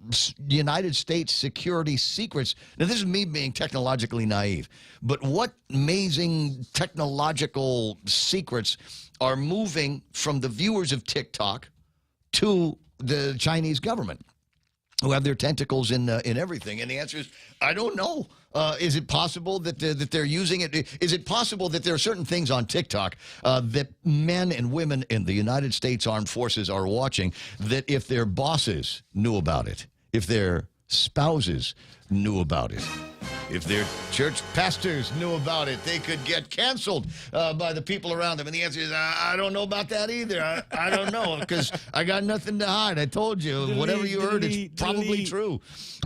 United States security secrets. Now, this is me being technologically naive, but what amazing technological secrets are moving from the viewers of TikTok to the Chinese government, who have their tentacles in everything? And the answer is, I don't know. Is it possible that they're using it? Is it possible that there are certain things on TikTok that men and women in the United States Armed Forces are watching, that if their bosses knew about it, if their spouses knew about it, if their church pastors knew about it, they could get canceled by the people around them? And the answer is, I don't know about that either. I don't know, because I got nothing to hide. I told you, whatever you heard is probably true.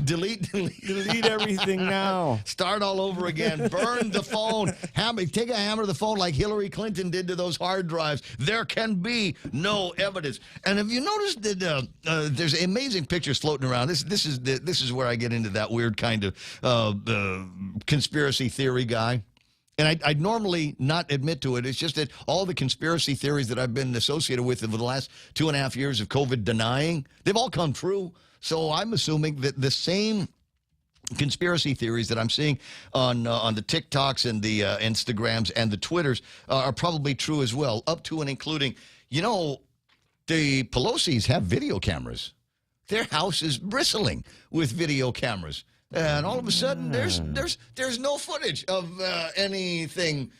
Delete everything now. Start all over again. Burn the phone. Take a hammer to the phone like Hillary Clinton did to those hard drives. There can be no evidence. And have you noticed that there's amazing pictures floating around? This is where I get into that weird kind of conspiracy theory guy. And I'd normally not admit to it. It's just that all the conspiracy theories that I've been associated with over the last 2.5 years of COVID denying, they've all come true. So I'm assuming that the same conspiracy theories that I'm seeing on the TikToks and the Instagrams and the Twitters are probably true as well, up to and including, the Pelosi's have video cameras. Their house is bristling with video cameras. And all of a sudden, there's no footage of anything.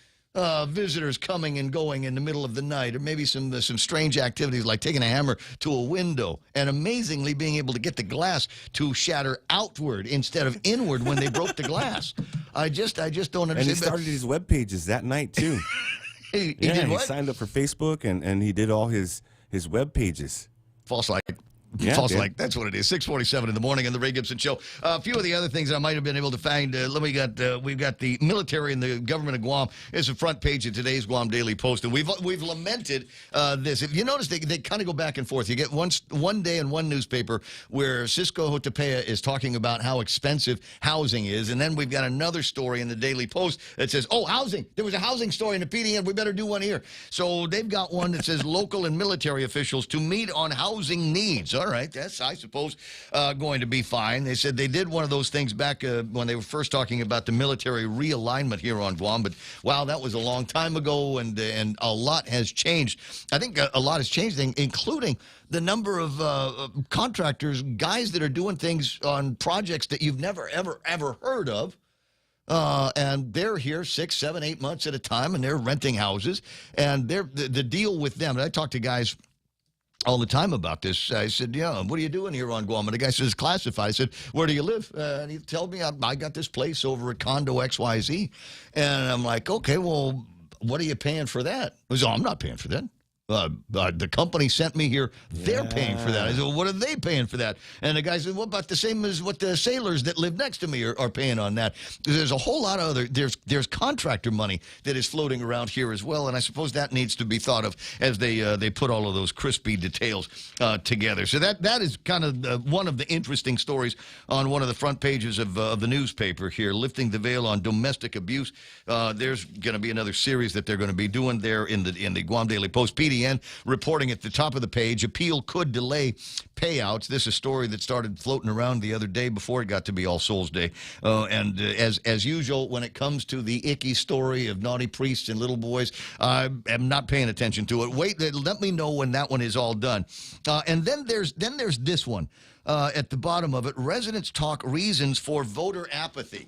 Visitors coming and going in the middle of the night, or maybe some strange activities like taking a hammer to a window, and amazingly being able to get the glass to shatter outward instead of inward when they broke the glass. I just don't understand. And he started his web pages that night too. He signed up for Facebook and he did all his web pages. False light. Yeah, False light. That's what it is. 6:47 in the morning on the Ray Gibson Show. A few of the other things I might have been able to find. We've got the military and the government of Guam is the front page of today's Guam Daily Post, and we've lamented this. If you notice, they kind of go back and forth. You get one day in one newspaper where Cisco Hotepea is talking about how expensive housing is, and then we've got another story in the Daily Post that says, "Oh, housing! There was a housing story in the PDN. We better do one here." So they've got one that says local and military officials to meet on housing needs. All right, that's, I suppose, going to be fine. They said they did one of those things back when they were first talking about the military realignment here on Guam, but wow, that was a long time ago, and a lot has changed. I think a lot has changed, including the number of contractors, guys that are doing things on projects that you've never, ever heard of. And they're here 6, 7, 8 months at a time, and they're renting houses. And the deal with them, and I talk to guys all the time about this. I said, yeah, what are you doing here on Guam? And the guy says, classified. I said, where do you live? And he told me, I got this place over at Condo XYZ. And I'm like, okay, well, what are you paying for that? He goes, oh, I'm not paying for that. The company sent me here. They're paying for that. I said, well, what are they paying for that? And the guy said, what about the same as what the sailors that live next to me are paying on that? There's a whole lot of other, there's contractor money that is floating around here as well, and I suppose that needs to be thought of as they put all of those crispy details together. So that is kind of one of the interesting stories on one of the front pages of the newspaper here, lifting the veil on domestic abuse. There's going to be another series that they're going to be doing there in the Guam Daily Post. PDN reporting at the top of the page, appeal could delay payouts. This is a story that started floating around the other day before it got to be All Souls Day. And as usual, when it comes to the icky story of naughty priests and little boys, I am not paying attention to it. Wait, let me know when that one is all done. And then there's this one at the bottom of it. Residents talk reasons for voter apathy.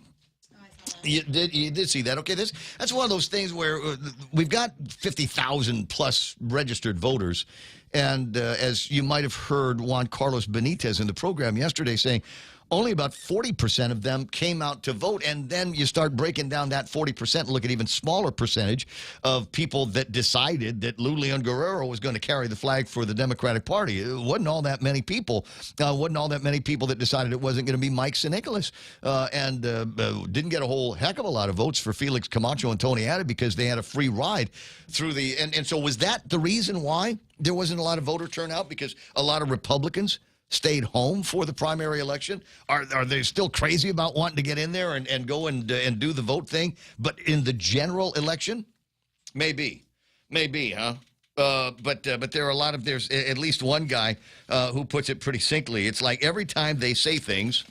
You did see that. Okay, that's one of those things where we've got 50,000 plus registered voters. And as you might have heard Juan Carlos Benitez in the program yesterday saying, only about 40% of them came out to vote. And then you start breaking down that 40% and look at even smaller percentage of people that decided that Lulian Guerrero was going to carry the flag for the Democratic Party. It wasn't all that many people. Wasn't all that many people that decided it wasn't going to be Mike Sinicolas. And didn't get a whole heck of a lot of votes for Felix Camacho and Tony Added because they had a free ride through the... And so was that the reason why there wasn't a lot of voter turnout? Because a lot of Republicans stayed home for the primary election? Are they still crazy about wanting to get in there and go and do the vote thing? But in the general election, maybe, huh? But there are there's at least one guy who puts it pretty succinctly. It's like every time they say things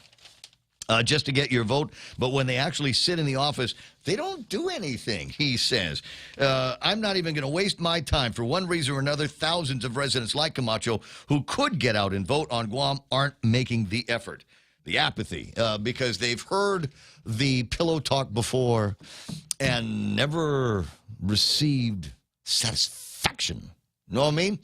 just to get your vote, but when they actually sit in the office, they don't do anything, he says. I'm not even going to waste my time. For one reason or another, thousands of residents like Camacho who could get out and vote on Guam aren't making the effort. The apathy, because they've heard the pillow talk before and never received satisfaction. Know what I mean?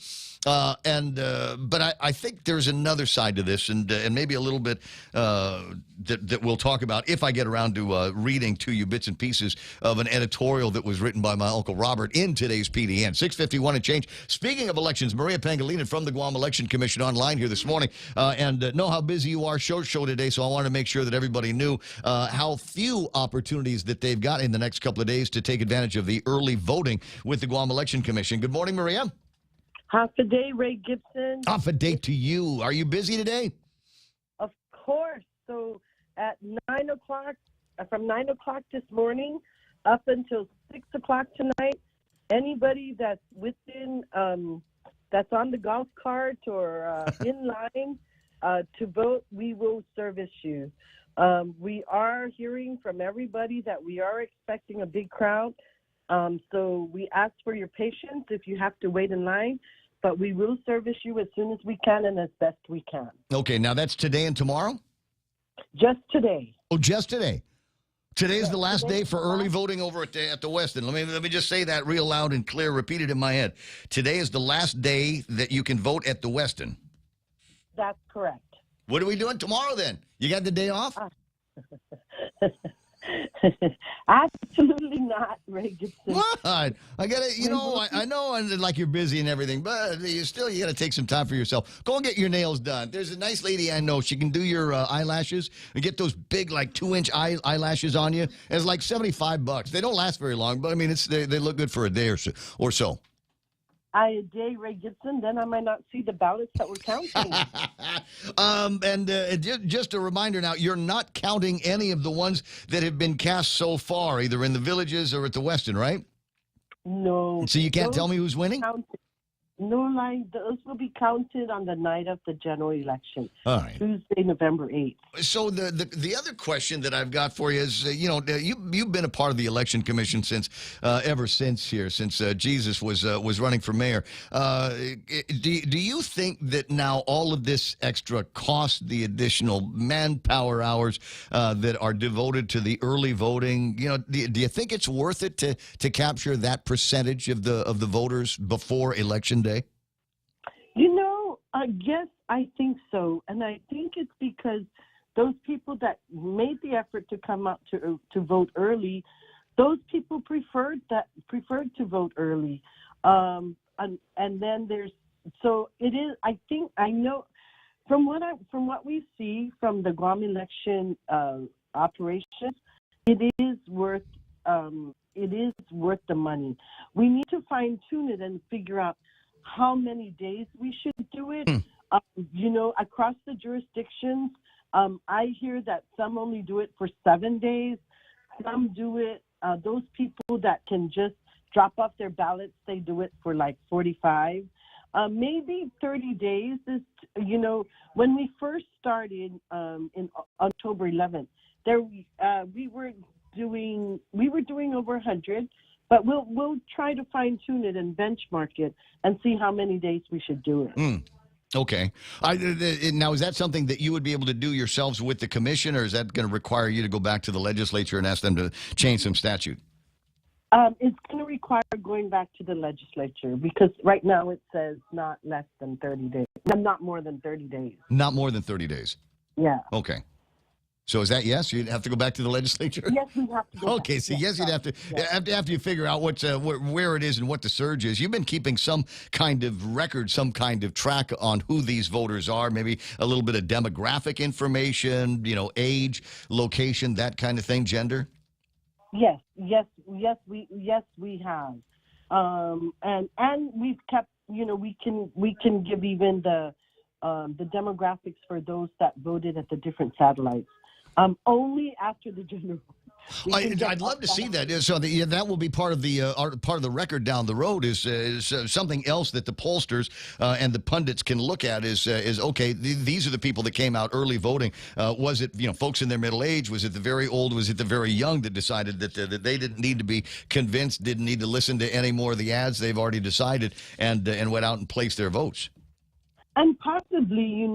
But I think there's another side to this, and maybe a little bit that we'll talk about if I get around to reading to you bits and pieces of an editorial that was written by my Uncle Robert in today's PDN. 6:51 and change. Speaking of elections, Maria Pangilinan from the Guam Election Commission online here this morning, and know how busy you are show today, so I wanted to make sure that everybody knew how few opportunities that they've got in the next couple of days to take advantage of the early voting with the Guam Election Commission. Good morning, Maria. Half a day, Ray Gibson. Half a day to you. Are you busy today? Of course. So at 9 o'clock, from 9 o'clock this morning up until 6 o'clock tonight, anybody that's within, that's on the golf cart or in line to vote, we will service you. We are hearing from everybody that we are expecting a big crowd. So we ask for your patience if you have to wait in line, but we will service you as soon as we can and as best we can. Okay, now that's today and tomorrow? Just today. Oh, just today. Today is the last day for early voting over at the Westin. Let me just say that real loud and clear. Repeat it in my head. Today is the last day that you can vote at the Westin. That's correct. What are we doing tomorrow then? You got the day off? Absolutely not, Ray Gibson. What? I got to, I know like you're busy and everything, but you got to take some time for yourself. Go and get your nails done. There's a nice lady I know. She can do your eyelashes and get those big, like 2-inch eyelashes on you. It's like $75. They don't last very long, but I mean, they look good for a day or so. A day, Ray Gibson, then I might not see the ballots that we're counting. Just a reminder now, you're not counting any of the ones that have been cast so far, either in the villages or at the Westin, right? No. So you can't tell me who's winning? No, like those will be counted on the night of the general election. All right. Tuesday, November 8th. So the other question that I've got for you is, you've been a part of the election commission since Jesus was running for mayor. Do you think that now all of this extra cost, the additional manpower hours that are devoted to the early voting, do you think it's worth it to capture that percentage of the voters before election day? Yes, I think so. And I think it's because those people that made the effort to come out to vote early, those people preferred to vote early. And then I know from what we see from the Guam election operations, it is worth the money. We need to fine tune it and figure out how many days we should do it. Across the jurisdictions, I hear that some only do it for 7 days. Some do it, those people that can just drop off their ballots, they do it for like 45. Maybe 30 days is, when we first started in October 11th, we were doing over 100. But we'll try to fine tune it and benchmark it and see how many days we should do it. Okay. Now, is that something that you would be able to do yourselves with the commission, or is that going to require you to go back to the legislature and ask them to change some statute? It's going to require going back to the legislature because right now it says not less than 30 days. Not more than 30 days. Not more than 30 days. Yeah. Okay. So is that yes? You'd have to go back to the legislature? Yes, we have to go back. Okay, so yes, you'd have to after you figure out where it is and what the surge is. You've been keeping some kind of record, some kind of track on who these voters are, maybe a little bit of demographic information, age, location, that kind of thing, gender? Yes, we have. And we've kept, we can give even the demographics for those that voted at the different satellites. Only after the general. I'd love to see that. So that will be part of the record down the road. Is something else that the pollsters and the pundits can look at is okay. These are the people that came out early voting. Was it folks in their middle age? Was it the very old? Was it the very young that decided that they didn't need to be convinced? Didn't need to listen to any more of the ads? They've already decided and went out and placed their votes. And possibly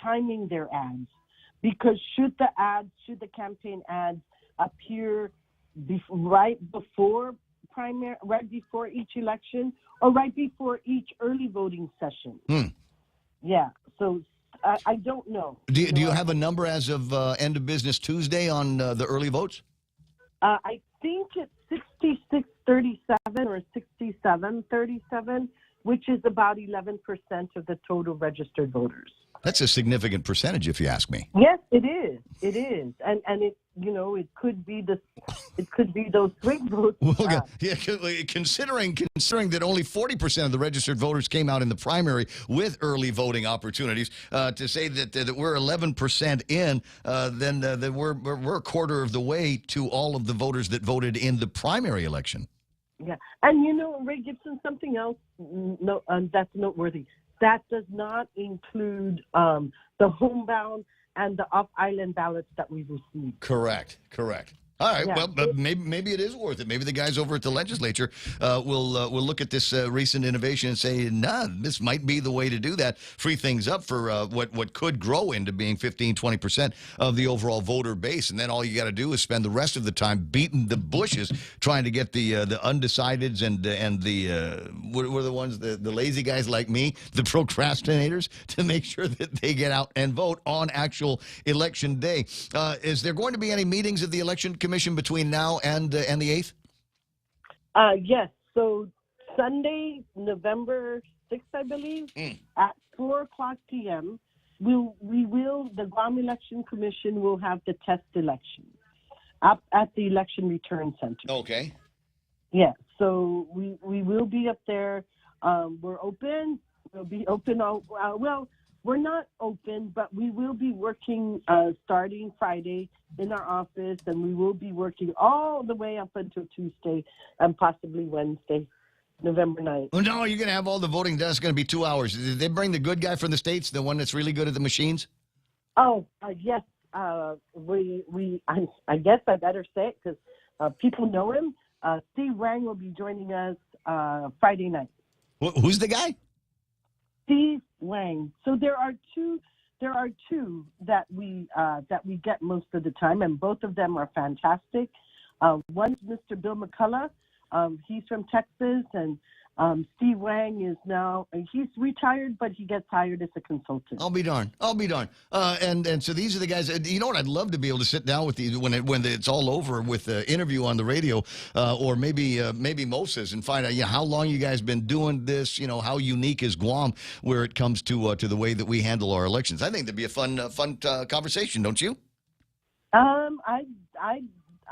timing their ads. Because should the campaign ads appear right before each election or right before each early voting session? Yeah, so I don't know. Do you have a number as of end of business Tuesday on the early votes? I think it's 6637 or 6737, which is about 11% of the total registered voters. That's a significant percentage, if you ask me. Yes, it is. It is, and it it could be those swing votes. Well, considering that only 40% of the registered voters came out in the primary with early voting opportunities, to say that we're 11% in, then we're a quarter of the way to all of the voters that voted in the primary election. Yeah, and Ray Gibson, something else that's noteworthy. That does not include the homebound and the off-island ballots that we've received. Correct. All right. Yeah. Well, maybe it is worth it. Maybe the guys over at the legislature will look at this recent innovation and say, nah, this might be the way to do that. Free things up for what could grow into being 15-20% of the overall voter base, and then all you got to do is spend the rest of the time beating the bushes trying to get the undecideds and the what were the ones the lazy guys like me, the procrastinators, to make sure that they get out and vote on actual election day. Is there going to be any meetings of the election commission between now and the 8th? Yes. So Sunday, November 6th, I believe, at 4:00 p.m., the Guam Election Commission will have the test election up at the Election Return Center. Okay. Yeah. So we will be up there. We're open. We'll be open all well. We're not open, but we will be working starting Friday in our office, and we will be working all the way up until Tuesday and possibly Wednesday, November 9th. Oh, no, you're going to have all the voting done. It's going to be 2 hours. Did they bring the good guy from the States, the one that's really good at the machines? Oh, yes. I guess I better say it because people know him. Steve Wang will be joining us Friday night. Who's the guy? Steve Wang. So there are two that we get most of the time, and both of them are fantastic. One's Mr. Bill McCullough. He's from Texas, and Steve Wang is now, he's retired, but he gets hired as a consultant. I'll be darned. And so these are the guys. You know what? I'd love to be able to sit down with these when it's all over with the interview on the radio, or maybe Moses, and find out how long you guys been doing this. How unique is Guam where it comes to the way that we handle our elections. I think that'd be a fun conversation, don't you?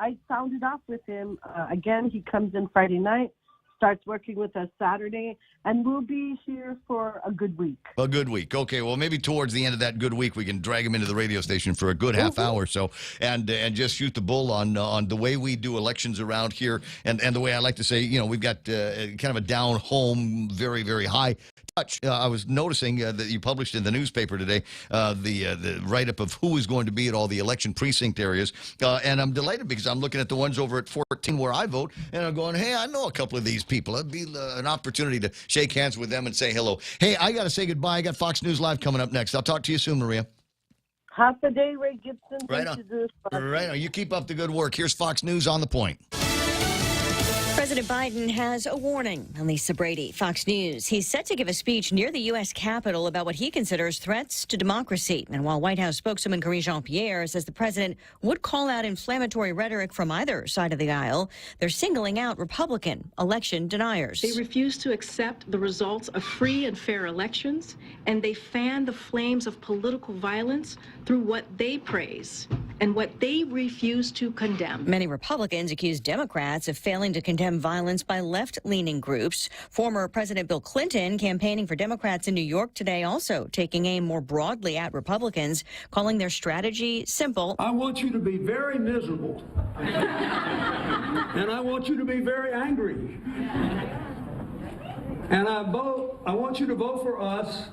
I sounded off with him. Again, he comes in Friday night, starts working with us Saturday, and we'll be here for a good week. A good week. Okay, well, maybe towards the end of that good week, we can drag him into the radio station for a good half hour or so and just shoot the bull on the way we do elections around here. And the way I like to say, we've got kind of a down home, very, very high touch. I was noticing that you published in the newspaper today the write-up of who is going to be at all the election precinct areas. And I'm delighted because I'm looking at the ones over at 14 where I vote, and I'm going, hey, I know a couple of these people. It'd be an opportunity to shake hands with them and say hello. Hey, I got to say goodbye. I got Fox News Live coming up next. I'll talk to you soon, Maria. Half a day, Ray Gibson. Right on. Right on. You keep up the good work. Here's Fox News on the point. President Biden has a warning. Lisa Brady, Fox News. He's set to give a speech near the U.S. Capitol about what he considers threats to democracy. And while White House spokeswoman Karine Jean-Pierre says the president would call out inflammatory rhetoric from either side of the aisle, they're singling out Republican election deniers. They refuse to accept the results of free and fair elections, and they fan the flames of political violence through what they praise and what they refuse to condemn. Many Republicans accuse Democrats of failing to condemn violence by left-leaning groups. Former President Bill Clinton campaigning for Democrats in New York today, also taking aim more broadly at Republicans, calling their strategy simple. I want you to be very miserable, and I want you to be very angry, and I want you to vote for us.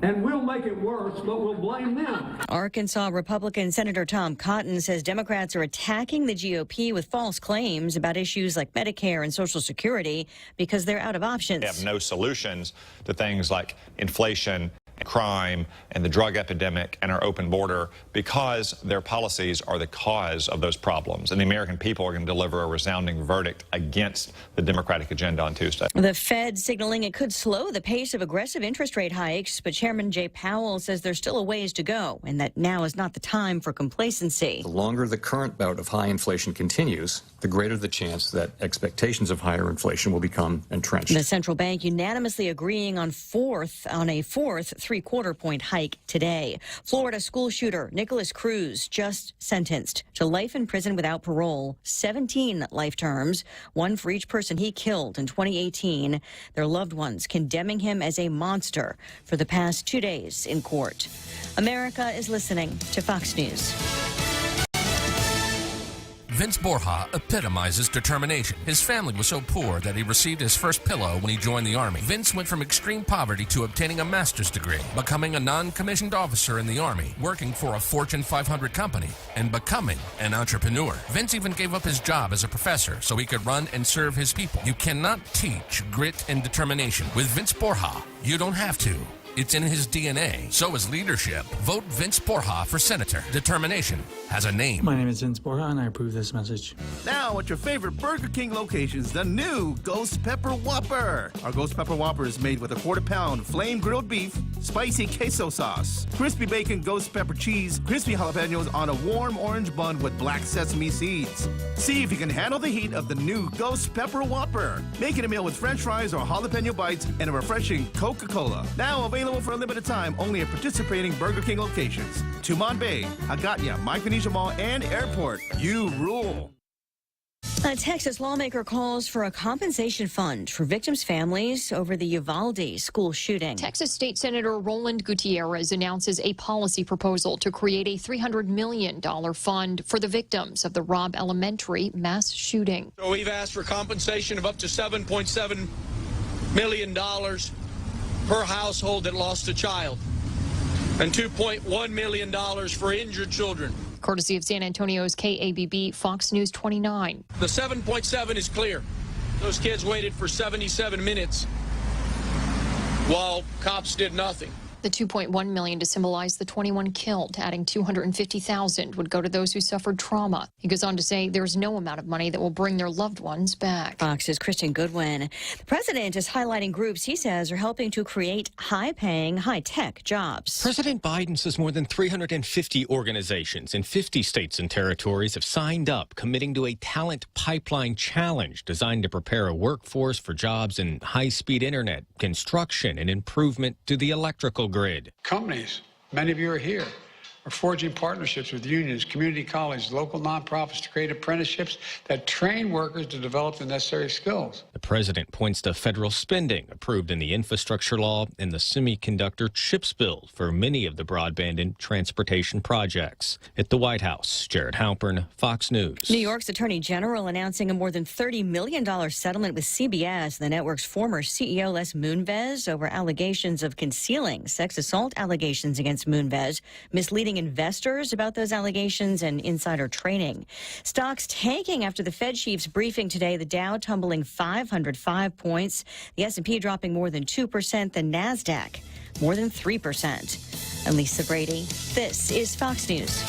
And we'll make it worse, but we'll blame them. Arkansas Republican Senator Tom Cotton says Democrats are attacking the GOP with false claims about issues like Medicare and Social Security because they're out of options. They have no solutions to things like inflation, crime, and the drug epidemic and our open border because their policies are the cause of those problems. And the American people are going to deliver a resounding verdict against the Democratic agenda on Tuesday. The Fed signaling it could slow the pace of aggressive interest rate hikes, but Chairman Jay Powell says there's still a ways to go and that now is not the time for complacency. The longer the current bout of high inflation continues, the greater the chance that expectations of higher inflation will become entrenched. The central bank unanimously agreeing on a fourth three-quarter point hike today. Florida school shooter Nicholas Cruz just sentenced to life in prison without parole, 17 life terms, one for each person he killed in 2018. Their loved ones condemning him as a monster for the past 2 days in court. America is listening to Fox News. Vince Borja epitomizes determination. His family was so poor that he received his first pillow when he joined the Army. Vince went from extreme poverty to obtaining a master's degree, becoming a non-commissioned officer in the Army, working for a Fortune 500 company, and becoming an entrepreneur. Vince even gave up his job as a professor so he could run and serve his people. You cannot teach grit and determination. With Vince Borja, you don't have to. It's in his DNA. So is leadership. Vote Vince Borja for senator. Determination has a name. My name is Vince Borja, and I approve this message. Now at your favorite Burger King locations, the new Ghost Pepper Whopper. Our Ghost Pepper Whopper is made with a quarter-pound flame grilled beef, spicy queso sauce, crispy bacon, ghost pepper cheese, crispy jalapenos on a warm orange bun with black sesame seeds. See if you can handle the heat of the new Ghost Pepper Whopper. Make it a meal with French fries or jalapeno bites and a refreshing Coca-Cola. Now available for a limited time only at participating Burger King locations. Tumon Bay, Agatia, Micronesia Mall, and Airport. You rule. A Texas lawmaker calls for a compensation fund for victims' families over the Uvalde school shooting. Texas State Senator Roland Gutierrez announces a policy proposal to create a $300 million fund for the victims of the Robb Elementary mass shooting. So we've asked for compensation of up to $7.7 million per household that lost a child, and $2.1 million for injured children. Courtesy of San Antonio's KABB Fox News 29. The 7.7 is clear. Those kids waited for 77 minutes while cops did nothing. The $2.1 million to symbolize the 21 killed, adding $250,000 would go to those who suffered trauma. He goes on to say there's no amount of money that will bring their loved ones back. Fox's Kristen Goodwin. The president is highlighting groups he says are helping to create high-paying, high-tech jobs. President Biden says more than 350 organizations in 50 states and territories have signed up, committing to a talent pipeline challenge designed to prepare a workforce for jobs in high-speed internet, construction, and improvement to the electrical grid. Companies, many of you are here, are forging partnerships with unions, community colleges, local nonprofits to create apprenticeships that train workers to develop the necessary skills. The president points to federal spending approved in the infrastructure law and the semiconductor chips bill for many of the broadband and transportation projects. At the White House, Jared Halpern, Fox News. New York's Attorney General announcing a more than $30 million settlement with CBS, the network's former CEO Les Moonves, over allegations of concealing sex assault allegations against Moonves, misleading investors about those allegations, and insider trading. Stocks tanking after the Fed chief's briefing today, the Dow tumbling 505 points, the S&P dropping more than 2%, the NASDAQ more than 3%. I'm Lisa Brady. This is Fox News.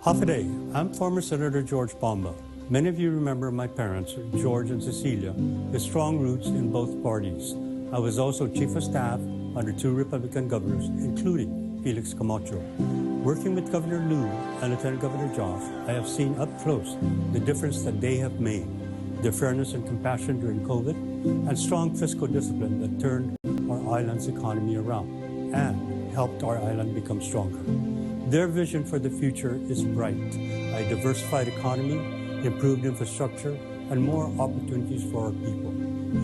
Hafaday. I'm former Senator George Bomba. Many of you remember my parents, George and Cecilia, with strong roots in both parties. I was also Chief of Staff under 2 Republican governors, including Felix Camacho. Working with Governor Liu and Lieutenant Governor Josh, I have seen up close the difference that they have made, their fairness and compassion during COVID, and strong fiscal discipline that turned our island's economy around and helped our island become stronger. Their vision for the future is bright: a diversified economy, improved infrastructure, and more opportunities for our people.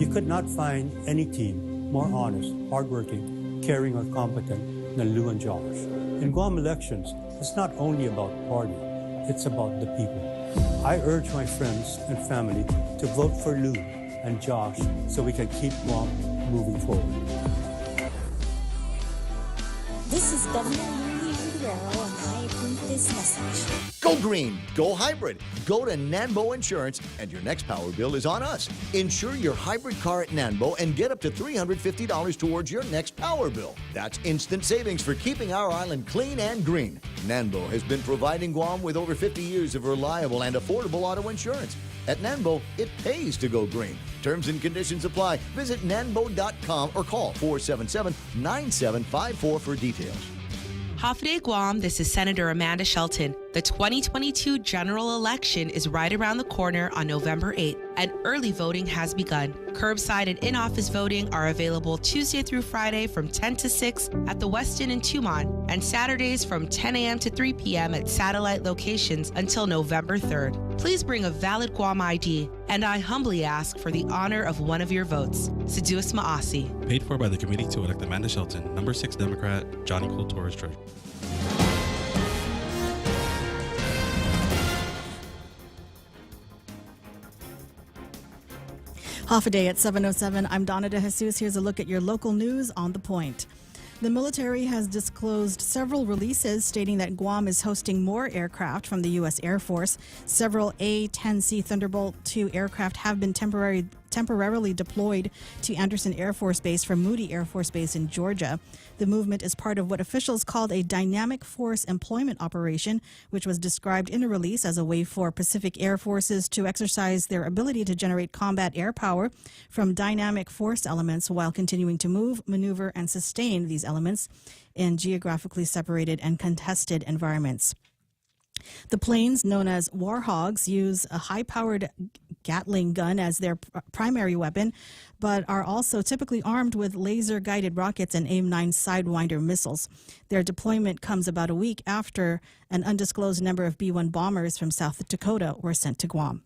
You could not find any team more honest, hardworking, caring, or competent than Lou and Josh. In Guam elections, it's not only about party, it's about the people. I urge my friends and family to vote for Lou and Josh so we can keep Guam moving forward. This is Governor Louie Rivero, and I approve this message. Go green, go hybrid. Go to Nanbo Insurance, and your next power bill is on us. Insure your hybrid car at Nanbo and get up to $350 towards your next power bill. That's instant savings for keeping our island clean and green. Nanbo has been providing Guam with over 50 years of reliable and affordable auto insurance. At Nanbo, it pays to go green. Terms and conditions apply. Visit nanbo.com or call 477-9754 for details. Hafaday Guam, this is Senator Amanda Shelton. The 2022 general election is right around the corner on November 8th, and early voting has begun. Curbside and in-office voting are available Tuesday through Friday from 10 to 6 at the Westin in Tumon, and Saturdays from 10 a.m. to 3 p.m. at satellite locations until November 3rd. Please bring a valid Guam ID, and I humbly ask for the honor of one of your votes. Seduus Ma'asi. Paid for by the committee to elect Amanda Shelton, number 6 Democrat, Johnny Cool Torres Treasurer. Half a day at 7:07. I'm Donna De Jesus. Here's a look at your local news on The Point. The military has disclosed several releases stating that Guam is hosting more aircraft from the U.S. Air Force. Several A-10C Thunderbolt II aircraft have been temporarily deployed to Anderson Air Force Base from Moody Air Force Base in Georgia. The movement is part of what officials called a dynamic force employment operation, which was described in a release as a way for Pacific Air Forces to exercise their ability to generate combat air power from dynamic force elements while continuing to move, maneuver, and sustain these elements in geographically separated and contested environments. The planes, known as Warhogs, use a high-powered Gatling gun as their primary weapon, but are also typically armed with laser-guided rockets and AIM-9 Sidewinder missiles. Their deployment comes about a week after an undisclosed number of B-1 bombers from South Dakota were sent to Guam.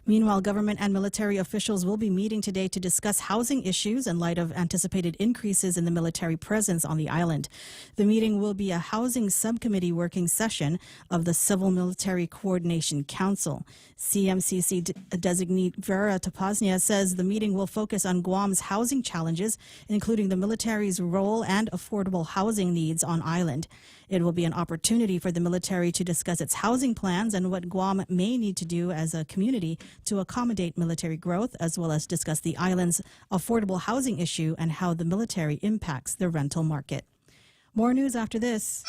Meanwhile, government and military officials will be meeting today to discuss housing issues in light of anticipated increases in the military presence on the island. The meeting will be a housing subcommittee working session of the Civil Military Coordination Council. CMCC designee Vera Topaznia says the meeting will focus on Guam's housing challenges, including the military's role and affordable housing needs on island. It will be an opportunity for the military to discuss its housing plans and what Guam may need to do as a community to accommodate military growth, as well as discuss the island's affordable housing issue and how the military impacts the rental market. More news after this.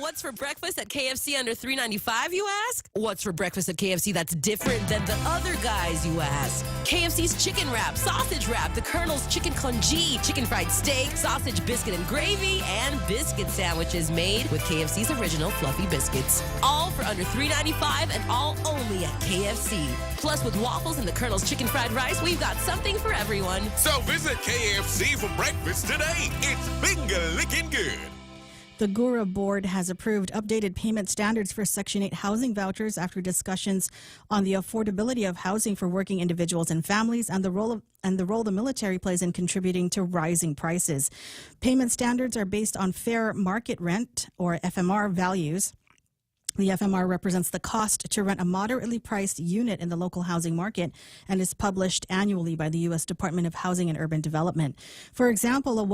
What's for breakfast at KFC under $3.95, you ask? What's for breakfast at KFC that's different than the other guys, you ask? KFC's chicken wrap, sausage wrap, the Colonel's chicken congee, chicken fried steak, sausage biscuit and gravy, and biscuit sandwiches made with KFC's original fluffy biscuits. All for under $3.95 and all only at KFC. Plus, with waffles and the Colonel's chicken fried rice, we've got something for everyone. So visit KFC for breakfast today. It's finger-licking good. The GURA board has approved updated payment standards for Section 8 housing vouchers after discussions on the affordability of housing for working individuals and families and the role the military plays in contributing to rising prices. Payment standards are based on fair market rent, or FMR, values. The FMR represents the cost to rent a moderately priced unit in the local housing market and is published annually by the U.S. Department of Housing and Urban Development. For example, a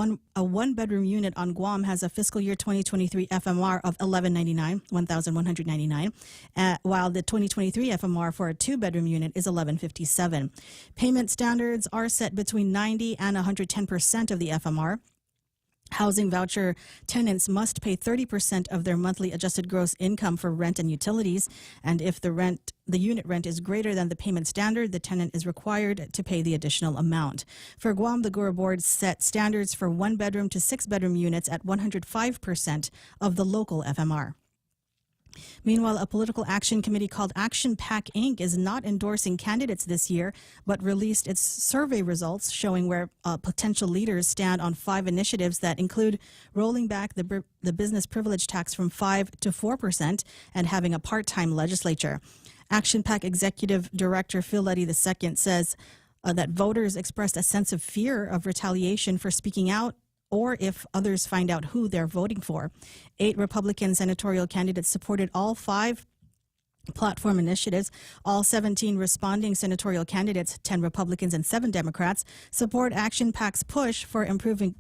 one-bedroom unit on Guam has a fiscal year 2023 FMR of $1,199, while the 2023 FMR for a two-bedroom unit is $1,157. Payment standards are set between 90 and 110% of the FMR. Housing voucher tenants must pay 30% of their monthly adjusted gross income for rent and utilities, and if the unit rent is greater than the payment standard, the tenant is required to pay the additional amount. For Guam, the GURA board set standards for one-bedroom to six-bedroom units at 105% of the local FMR. Meanwhile, a political action committee called Action PAC Inc. is not endorsing candidates this year, but released its survey results showing where potential leaders stand on 5 initiatives that include rolling back the business privilege tax from 5% to 4% and having a part-time legislature. Action PAC Executive Director Phil Leddy II says that voters expressed a sense of fear of retaliation for speaking out or if others find out who they're voting for. 8 Republican senatorial candidates supported all 5 platform initiatives. All 17 responding senatorial candidates, 10 Republicans and 7 Democrats, support Action PAC's push for improving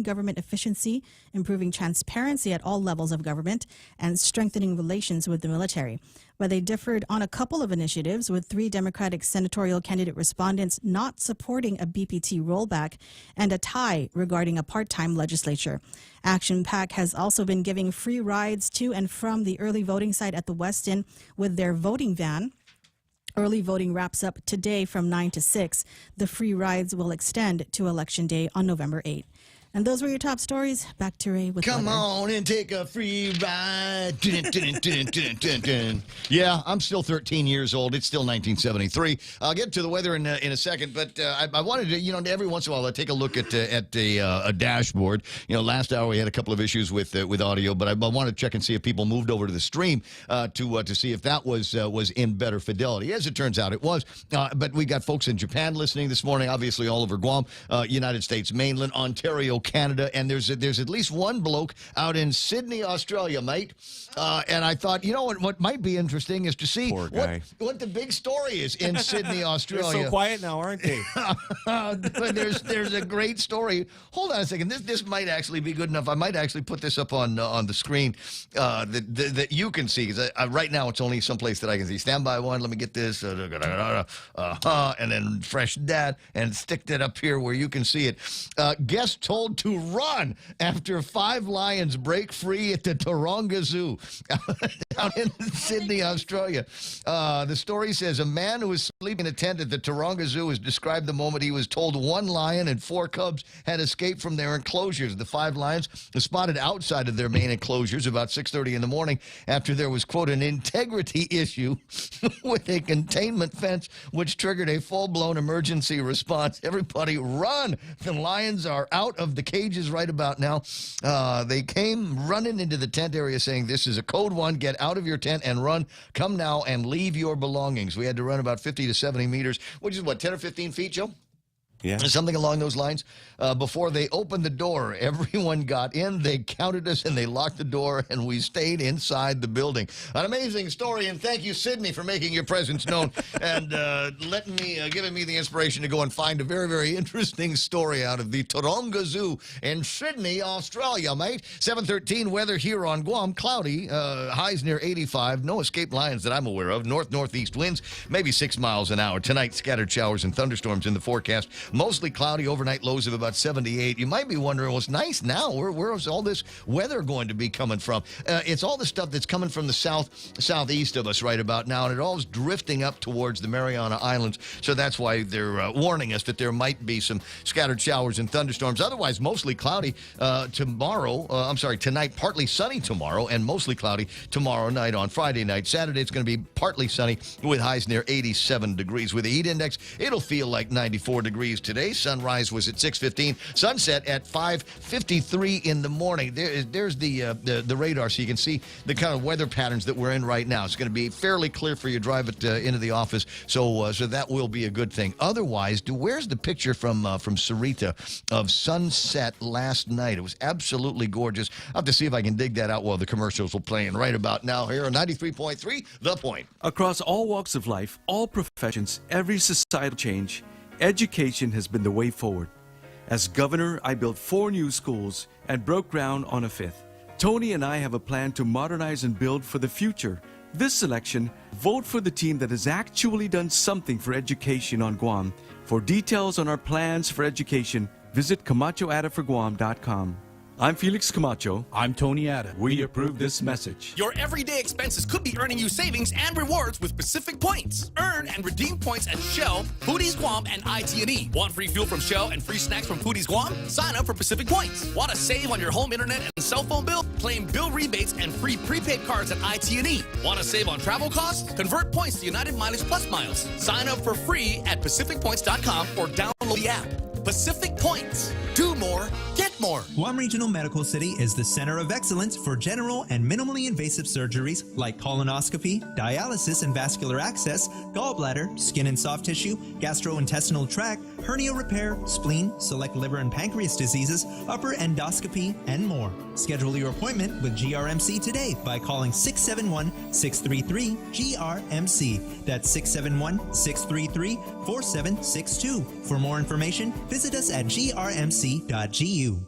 government efficiency, improving transparency at all levels of government, and strengthening relations with the military. But they differed on a couple of initiatives, with 3 Democratic senatorial candidate respondents not supporting a BPT rollback and a tie regarding a part-time legislature. Action PAC has also been giving free rides to and from the early voting site at the Westin with their voting van. Early voting wraps up today from 9 to 6. The free rides will extend to Election Day on November 8. And those were your top stories. Back to Ray with Come weather. on and take a free ride. Yeah, I'm still 13 years old. It's still 1973. I'll get to the weather in a second, but I wanted to, every once in a while, I take a look at a dashboard. Last hour we had a couple of issues with audio, but I wanted to check and see if people moved over to the stream to see if that was in better fidelity. As it turns out, it was. But we got folks in Japan listening this morning, obviously all over Guam, United States mainland, Ontario, Canada, and there's at least one bloke out in Sydney, Australia, mate. And I thought, you know what might be interesting is to see what the big story is in Sydney, Australia. They're so quiet now, aren't they? But there's a great story. Hold on a second. This might actually be good enough. I might actually put this up on the screen that you can see. Because right now it's only someplace that I can see. Stand by one. Let me get this. And then fresh that and stick that up here where you can see it. Guests told to run after 5 lions break free at the Taronga Zoo down in Sydney, Australia. The story says a man who was sleeping in a tent at the Taronga Zoo has described the moment he was told 1 lion and 4 cubs had escaped from their enclosures. The 5 lions were spotted outside of their main enclosures about 6:30 in the morning after there was, quote, an integrity issue with a containment fence, which triggered a full-blown emergency response. Everybody run! The lions are out of the cages right about now. They came running into the tent area saying, this is a code 1, get out of your tent and run. Come now and leave your belongings. We had to run about 50 to 70 meters, which is what, 10 or 15 feet, Joe? Yeah. Something along those lines. Before they opened the door, everyone got in, they counted us, and they locked the door, and we stayed inside the building. An amazing story, and thank you, Sydney, for making your presence known and giving me the inspiration to go and find a very, very interesting story out of the Taronga Zoo in Sydney, Australia, mate. 7:13 weather here on Guam. Cloudy, highs near 85. No escape lines that I'm aware of. North-northeast winds, maybe 6 miles an hour. Tonight, scattered showers and thunderstorms in the forecast. Mostly cloudy, overnight lows of about 78. You might be wondering, well, it's nice now. Where is all this weather going to be coming from? It's all the stuff that's coming from the southeast of us right about now, and it all is drifting up towards the Mariana Islands. So that's why they're warning us that there might be some scattered showers and thunderstorms. Otherwise, mostly cloudy tonight, partly sunny tomorrow, and mostly cloudy tomorrow night on Friday night. Saturday, it's going to be partly sunny with highs near 87 degrees. With the heat index, it'll feel like 94 degrees today. Sunrise was at 6:15. Sunset at 5:53 in the morning. There's the radar, so you can see the kind of weather patterns that we're in right now. It's going to be fairly clear for you to drive it into the office, so that will be a good thing. Otherwise, where's the picture from Sarita of sunset last night? It was absolutely gorgeous. I'll have to see if I can dig that out while the commercials will play. And right about now here on 93.3, The Point. Across all walks of life, all professions, every societal change, education has been the way forward. As governor, I built 4 new schools and broke ground on a 5th. Tony and I have a plan to modernize and build for the future. This election, vote for the team that has actually done something for education on Guam. For details on our plans for education, visit CamachoAdaforGuam.com. I'm Felix Camacho. I'm Tony Ada. We approve this message. Your everyday expenses could be earning you savings and rewards with Pacific Points. Earn and redeem points at Shell, Foodies Guam, and IT&E. Want free fuel from Shell and free snacks from Foodies Guam? Sign up for Pacific Points. Want to save on your home internet and cell phone bill? Claim bill rebates and free prepaid cards at IT&E. Want to save on travel costs? Convert points to United Mileage Plus miles. Sign up for free at PacificPoints.com or download the app. Pacific Points. Do more, get more. Guam Regional Medical City is the center of excellence for general and minimally invasive surgeries like colonoscopy, dialysis and vascular access, gallbladder, skin and soft tissue, gastrointestinal tract, hernia repair, spleen, select liver and pancreas diseases, upper endoscopy, and more. Schedule your appointment with GRMC today by calling 671-633-GRMC. That's 671-633-4762. For more information, visit us at grmc.gu.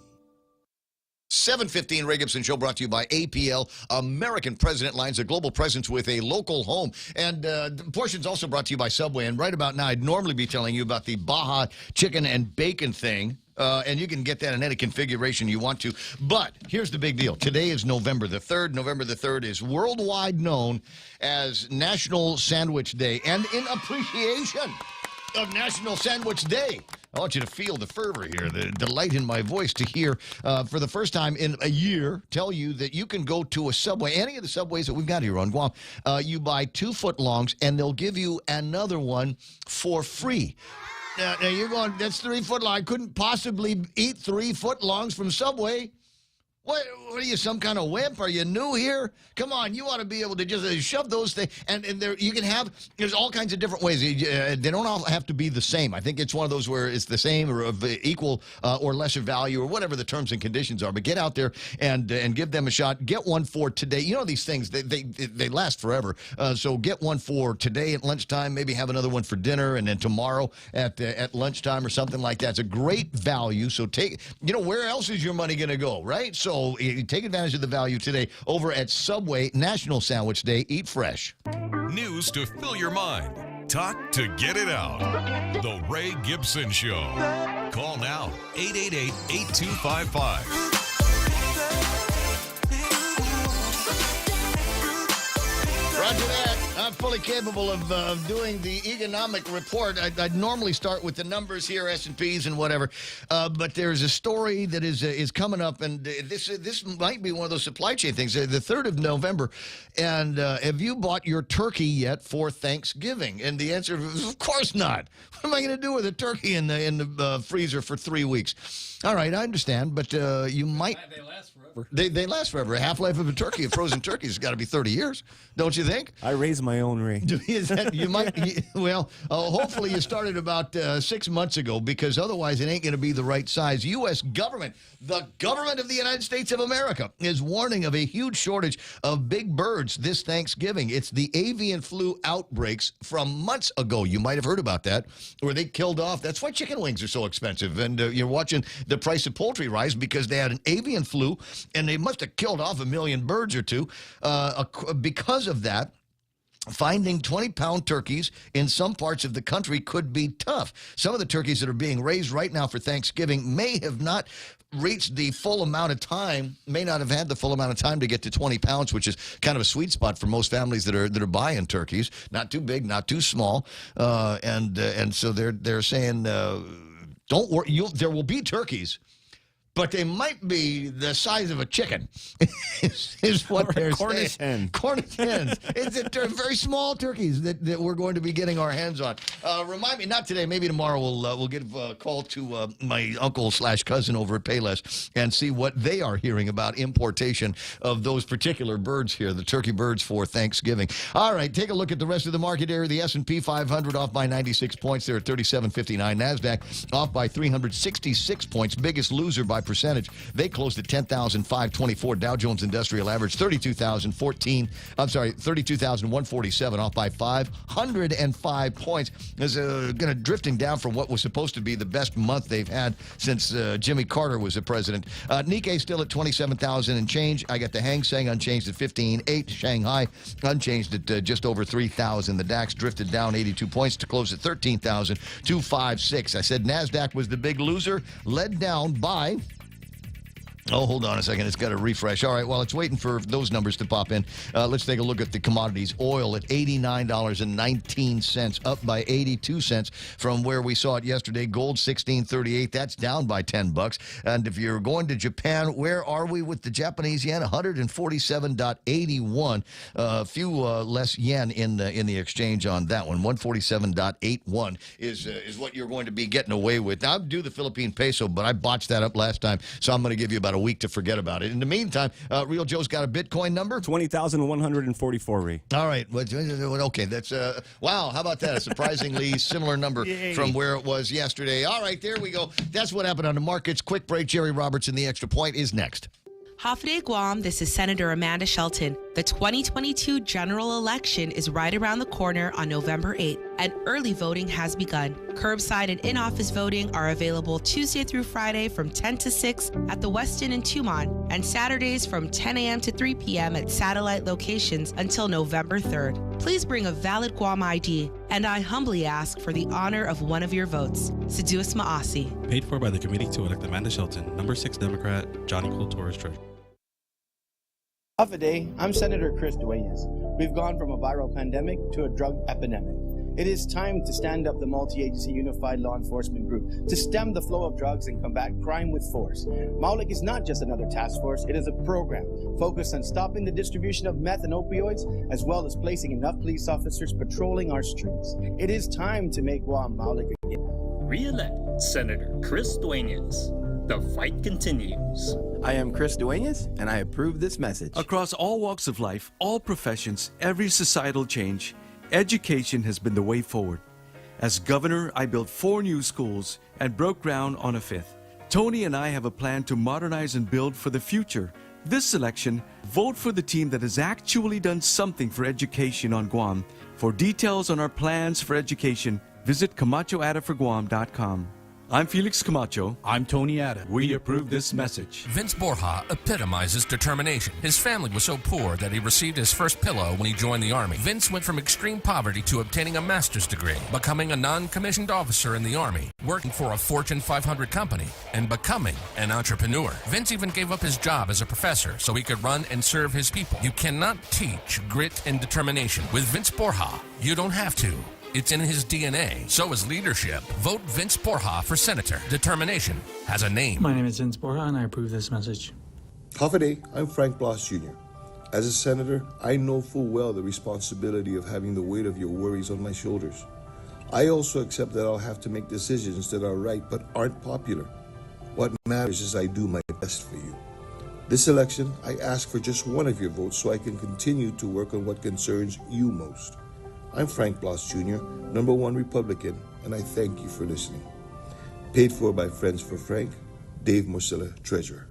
7:15 Ray Gibson Show brought to you by APL, American President Lines, a global presence with a local home. And portions also brought to you by Subway. And right about now, I'd normally be telling you about the Baja chicken and bacon thing. And you can get that in any configuration you want to. But here's the big deal. Today is November the 3rd. November the 3rd is worldwide known as National Sandwich Day. And in appreciation of National Sandwich Day, I want you to feel the fervor here, the delight in my voice to hear, for the first time in a year, tell you that you can go to a Subway, any of the Subways that we've got here on Guam. You buy 2 footlongs, and they'll give you another one for free. Now you're going, that's 3 footlong. I couldn't possibly eat 3 footlongs from Subway. What are you, some kind of wimp? Are you new here? Come on, you ought to be able to just shove those things. And there, you can have, there's all kinds of different ways. They don't all have to be the same. I think it's one of those where it's the same or of equal or lesser value or whatever the terms and conditions are. But get out there and give them a shot. Get one for today. You know these things, they last forever. So get one for today at lunchtime. Maybe have another one for dinner, and then tomorrow at lunchtime or something like that. It's a great value. So where else is your money going to go, right? So take advantage of the value today over at Subway National Sandwich Day. Eat fresh. News to fill your mind. Talk to get it out. The Ray Gibson Show. Call now, 888-8255. Roger that. I'm fully capable of doing the economic report. I'd normally start with the numbers here, S&Ps and whatever, but there's a story that is coming up, and this might be one of those supply chain things. The 3rd of November, and have you bought your turkey yet for Thanksgiving? And the answer is, of course not. What am I going to do with a turkey in the freezer for 3 weeks? All right, I understand, but you might. They last forever. They last forever. A half-life of a turkey, a frozen turkey, has got to be 30 years, don't you think? I raise my own, Ray. You might. Well, hopefully you started about 6 months ago, because otherwise it ain't going to be the right size. U.S. government, the government of the United States of America, is warning of a huge shortage of big birds this Thanksgiving. It's the avian flu outbreaks from months ago. You might have heard about that, where they killed off. That's why chicken wings are so expensive, and you're watching the price of poultry rise because they had an avian flu, and they must have killed off 1 million birds or two because of that. Finding 20-pound turkeys in some parts of the country could be tough. Some of the turkeys that are being raised right now for Thanksgiving may have not reached the full amount of time, may not have had the full amount of time to get to 20 pounds, which is kind of a sweet spot for most families that are buying turkeys. Not too big, not too small, and so they're saying, don't worry, there will be turkeys, but they might be the size of a chicken, is what they're Cornish saying. hen. Cornish hens. They're very small turkeys that we're going to be getting our hands on. Remind me, not today, maybe tomorrow we'll give a call to my uncle/cousin over at Payless and see what they are hearing about importation of those particular birds here, the turkey birds for Thanksgiving. All right, take a look at the rest of the market area. The S&P 500 off by 96 points. They're at 37.59. NASDAQ off by 366 points. Biggest loser by percentage. They closed at 10,524. Dow Jones Industrial Average 32,147, off by 505 points. Is drifting down from what was supposed to be the best month they've had since Jimmy Carter was the president. Nikkei still at 27,000 and change. I got the Hang Seng unchanged at 15.8. Shanghai unchanged at just over 3,000. The DAX drifted down 82 points to close at 13,256. I said NASDAQ was the big loser, led down by... Oh, hold on a second. It's got to refresh. All right, while it's waiting for those numbers to pop in, let's take a look at the commodities. Oil at $89.19, up by 82 cents from where we saw it yesterday. Gold, $16.38. That's down by $10. And if you're going to Japan, where are we with the Japanese yen? 147.81. A few less yen in the exchange on that one. 147.81 is what you're going to be getting away with. Now, I'll do the Philippine peso, but I botched that up last time, so I'm going to give you about a week to forget about it. In the meantime, Real Joe's got a Bitcoin number? 20,144, Ray. All right. Okay, that's, wow, how about that? A surprisingly similar number from where it was yesterday. All right, there we go. That's what happened on the markets. Quick break. Jerry Robertson, the Extra Point, is next. Hafide Guam, this is Senator Amanda Shelton. The 2022 general election is right around the corner on November 8th, and early voting has begun. Curbside and in-office voting are available Tuesday through Friday from 10 to 6 at the Westin in Tumon, and Saturdays from 10 a.m. to 3 p.m. at satellite locations until November 3rd. Please bring a valid Guam ID, and I humbly ask for the honor of one of your votes. Seduus Maasi. Paid for by the Committee to Elect Amanda Shelton, number 6 Democrat, Johnny Cool Torres Treasurer. Half a day, I'm Senator Chris Dueñas. We've gone from a viral pandemic to a drug epidemic. It is time to stand up the multi-agency unified law enforcement group to stem the flow of drugs and combat crime with force. MAULIC is not just another task force, it is a program focused on stopping the distribution of meth and opioids, as well as placing enough police officers patrolling our streets. It is time to make Guam MAULIC again. Re-elect Senator Chris Dueñas. The fight continues. I am Chris Duenas, and I approve this message. Across all walks of life, all professions, every societal change, education has been the way forward. As governor, I built 4 new schools and broke ground on a 5th. Tony and I have a plan to modernize and build for the future. This election, vote for the team that has actually done something for education on Guam. For details on our plans for education, visit CamachoAdaForGuam.com. I'm Felix Camacho. I'm Tony Ada. We approve this message. Vince Borja epitomizes determination. His family was so poor that he received his first pillow when he joined the Army. Vince went from extreme poverty to obtaining a master's degree, becoming a non-commissioned officer in the Army, working for a Fortune 500 company, and becoming an entrepreneur. Vince even gave up his job as a professor so he could run and serve his people. You cannot teach grit and determination. With Vince Borja, you don't have to. It's in his DNA. So is leadership. Vote Vince Borja for senator. Determination has a name. My name is Vince Borja, and I approve this message. Day, I'm Frank Bloss Jr. As a senator, I know full well the responsibility of having the weight of your worries on my shoulders. I also accept that I'll have to make decisions that are right but aren't popular. What matters is I do my best for you. This election, I ask for just one of your votes so I can continue to work on what concerns you most. I'm Frank Bloss Jr., #1 Republican, and I thank you for listening. Paid for by Friends for Frank, Dave Morcilla, Treasurer.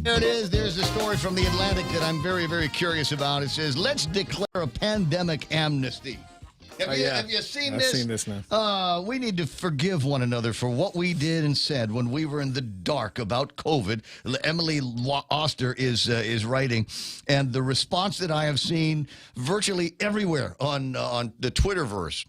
There it is. There's the story from The Atlantic that I'm very, very curious about. It says, let's declare a pandemic amnesty. Have you seen this? I've seen this now. We need to forgive one another for what we did and said when we were in the dark about COVID. Emily Oster is writing, and the response that I have seen virtually everywhere on the Twitterverse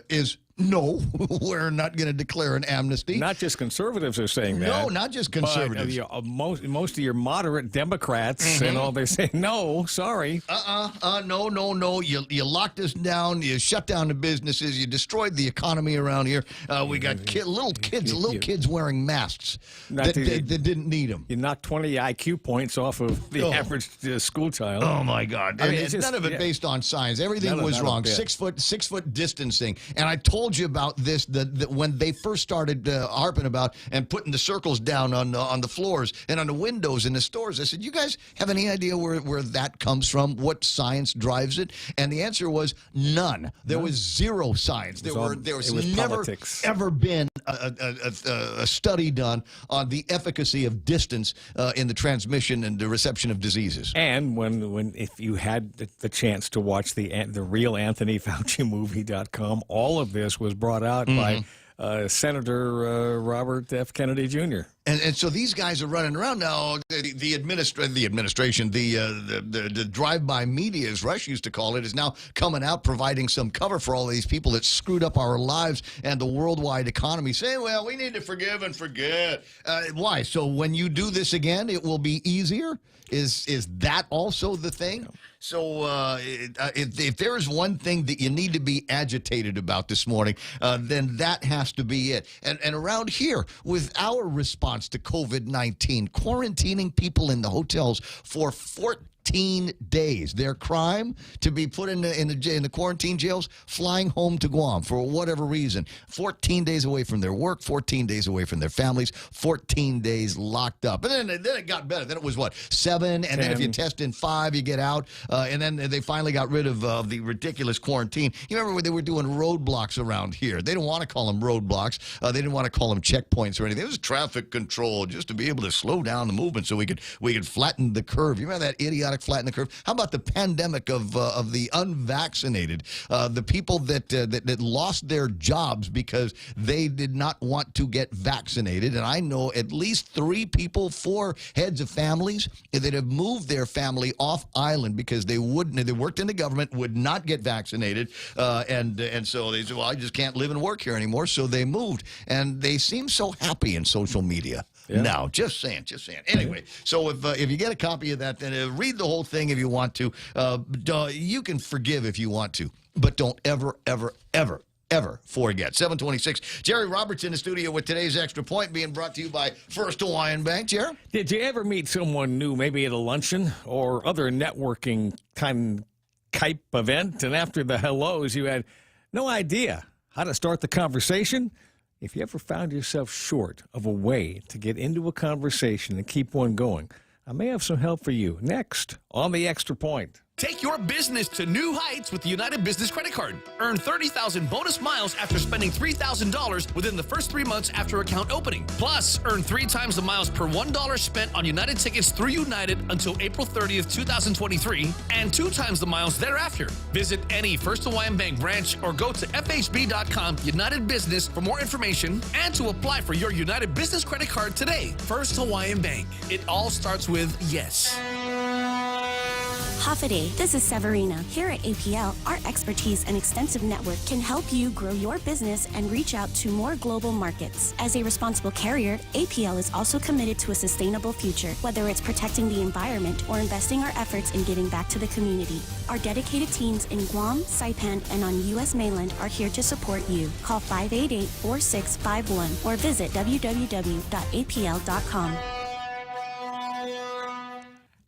is, no, we're not going to declare an amnesty. Not just conservatives are saying that. No, not just conservatives. But, most of your moderate Democrats and all, they say, no, sorry. No. You locked us down. You shut down the businesses. You destroyed the economy around here. We got little kids wearing masks that didn't need them. You knocked 20 IQ points off of the average school child. Oh, my God. I mean, it's none of it based on science. Everything was wrong. 6 foot distancing. And I told you about this when they first started harping about and putting the circles down on the floors and on the windows in the stores. I said, you guys have any idea where that comes from? What science drives it? And the answer was none. There was zero science. There was never politics. Ever been a study done on the efficacy of distance in the transmission and the reception of diseases. And if you had the chance to watch the real Anthony Fauci movie.com, all of this was brought out by Senator Robert F. Kennedy Jr. And so these guys are running around now. The administration, the drive-by media, as Rush used to call it, is now coming out providing some cover for all these people that screwed up our lives and the worldwide economy, saying, well, we need to forgive and forget. Why? So when you do this again, it will be easier? Is that also the thing? So if there is one thing that you need to be agitated about this morning, then that has to be it. And around here, with our response to COVID-19, quarantining people in the hotels for 14 days. Their crime to be put in the quarantine jails, flying home to Guam for whatever reason. 14 days away from their work, 14 days away from their families, 14 days locked up. And then it got better. Then it was, 7? And 10. Then if you test in 5, you get out. And then they finally got rid of the ridiculous quarantine. You remember when they were doing roadblocks around here? They didn't want to call them roadblocks. They didn't want to call them checkpoints or anything. It was traffic control, just to be able to slow down the movement so we could flatten the curve. You remember that idiotic flatten the curve? How about the pandemic of the unvaccinated, the people that lost their jobs because they did not want to get vaccinated? And I know at least 3 people, 4 heads of families that have moved their family off island because they worked in the government, would not get vaccinated, and so they said, well, I just can't live and work here anymore, so they moved. And they seem so happy in social media. Yeah. Now, just saying. Anyway, so if you get a copy of that, then read the whole thing if you want to. You can forgive if you want to, but don't ever forget. 726. Jerry Roberts in the studio with today's Extra Point, being brought to you by First Hawaiian Bank. Jerry? Did you ever meet someone new, maybe at a kind or other networking type event, and after the hellos, you had no idea How to start the conversation? If you ever found yourself short of a way to get into a conversation and keep one going, I may have some help for you next on The Extra Point. Take your business to new heights with the United Business Credit Card. Earn 30,000 bonus miles after spending $3,000 within the first 3 months after account opening. Plus, earn 3 times the miles per $1 spent on United tickets through United until April 30th, 2023, and 2 times the miles thereafter. Visit any First Hawaiian Bank branch or go to fhb.com United Business for more information and to apply for your United Business Credit Card today. First Hawaiian Bank. It all starts with yes. Hafaday, this is Severina. Here at APL, our expertise and extensive network can help you grow your business and reach out to more global markets. As a responsible carrier, APL is also committed to a sustainable future, whether it's protecting the environment or investing our efforts in giving back to the community. Our dedicated teams in Guam, Saipan, and on U.S. mainland are here to support you. Call 588-4651 or visit www.apl.com.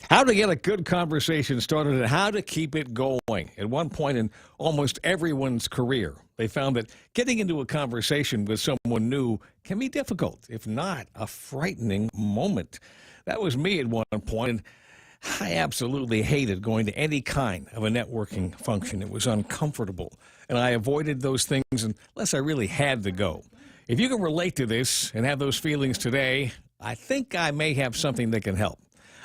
How to get a good conversation started and how to keep it going. At one point in almost everyone's career, they found that getting into a conversation with someone new can be difficult, if not a frightening moment. That was me at one point, and I absolutely hated going to any kind of a networking function. It was uncomfortable, and I avoided those things unless I really had to go. If you can relate to this and have those feelings today, I think I may have something that can help.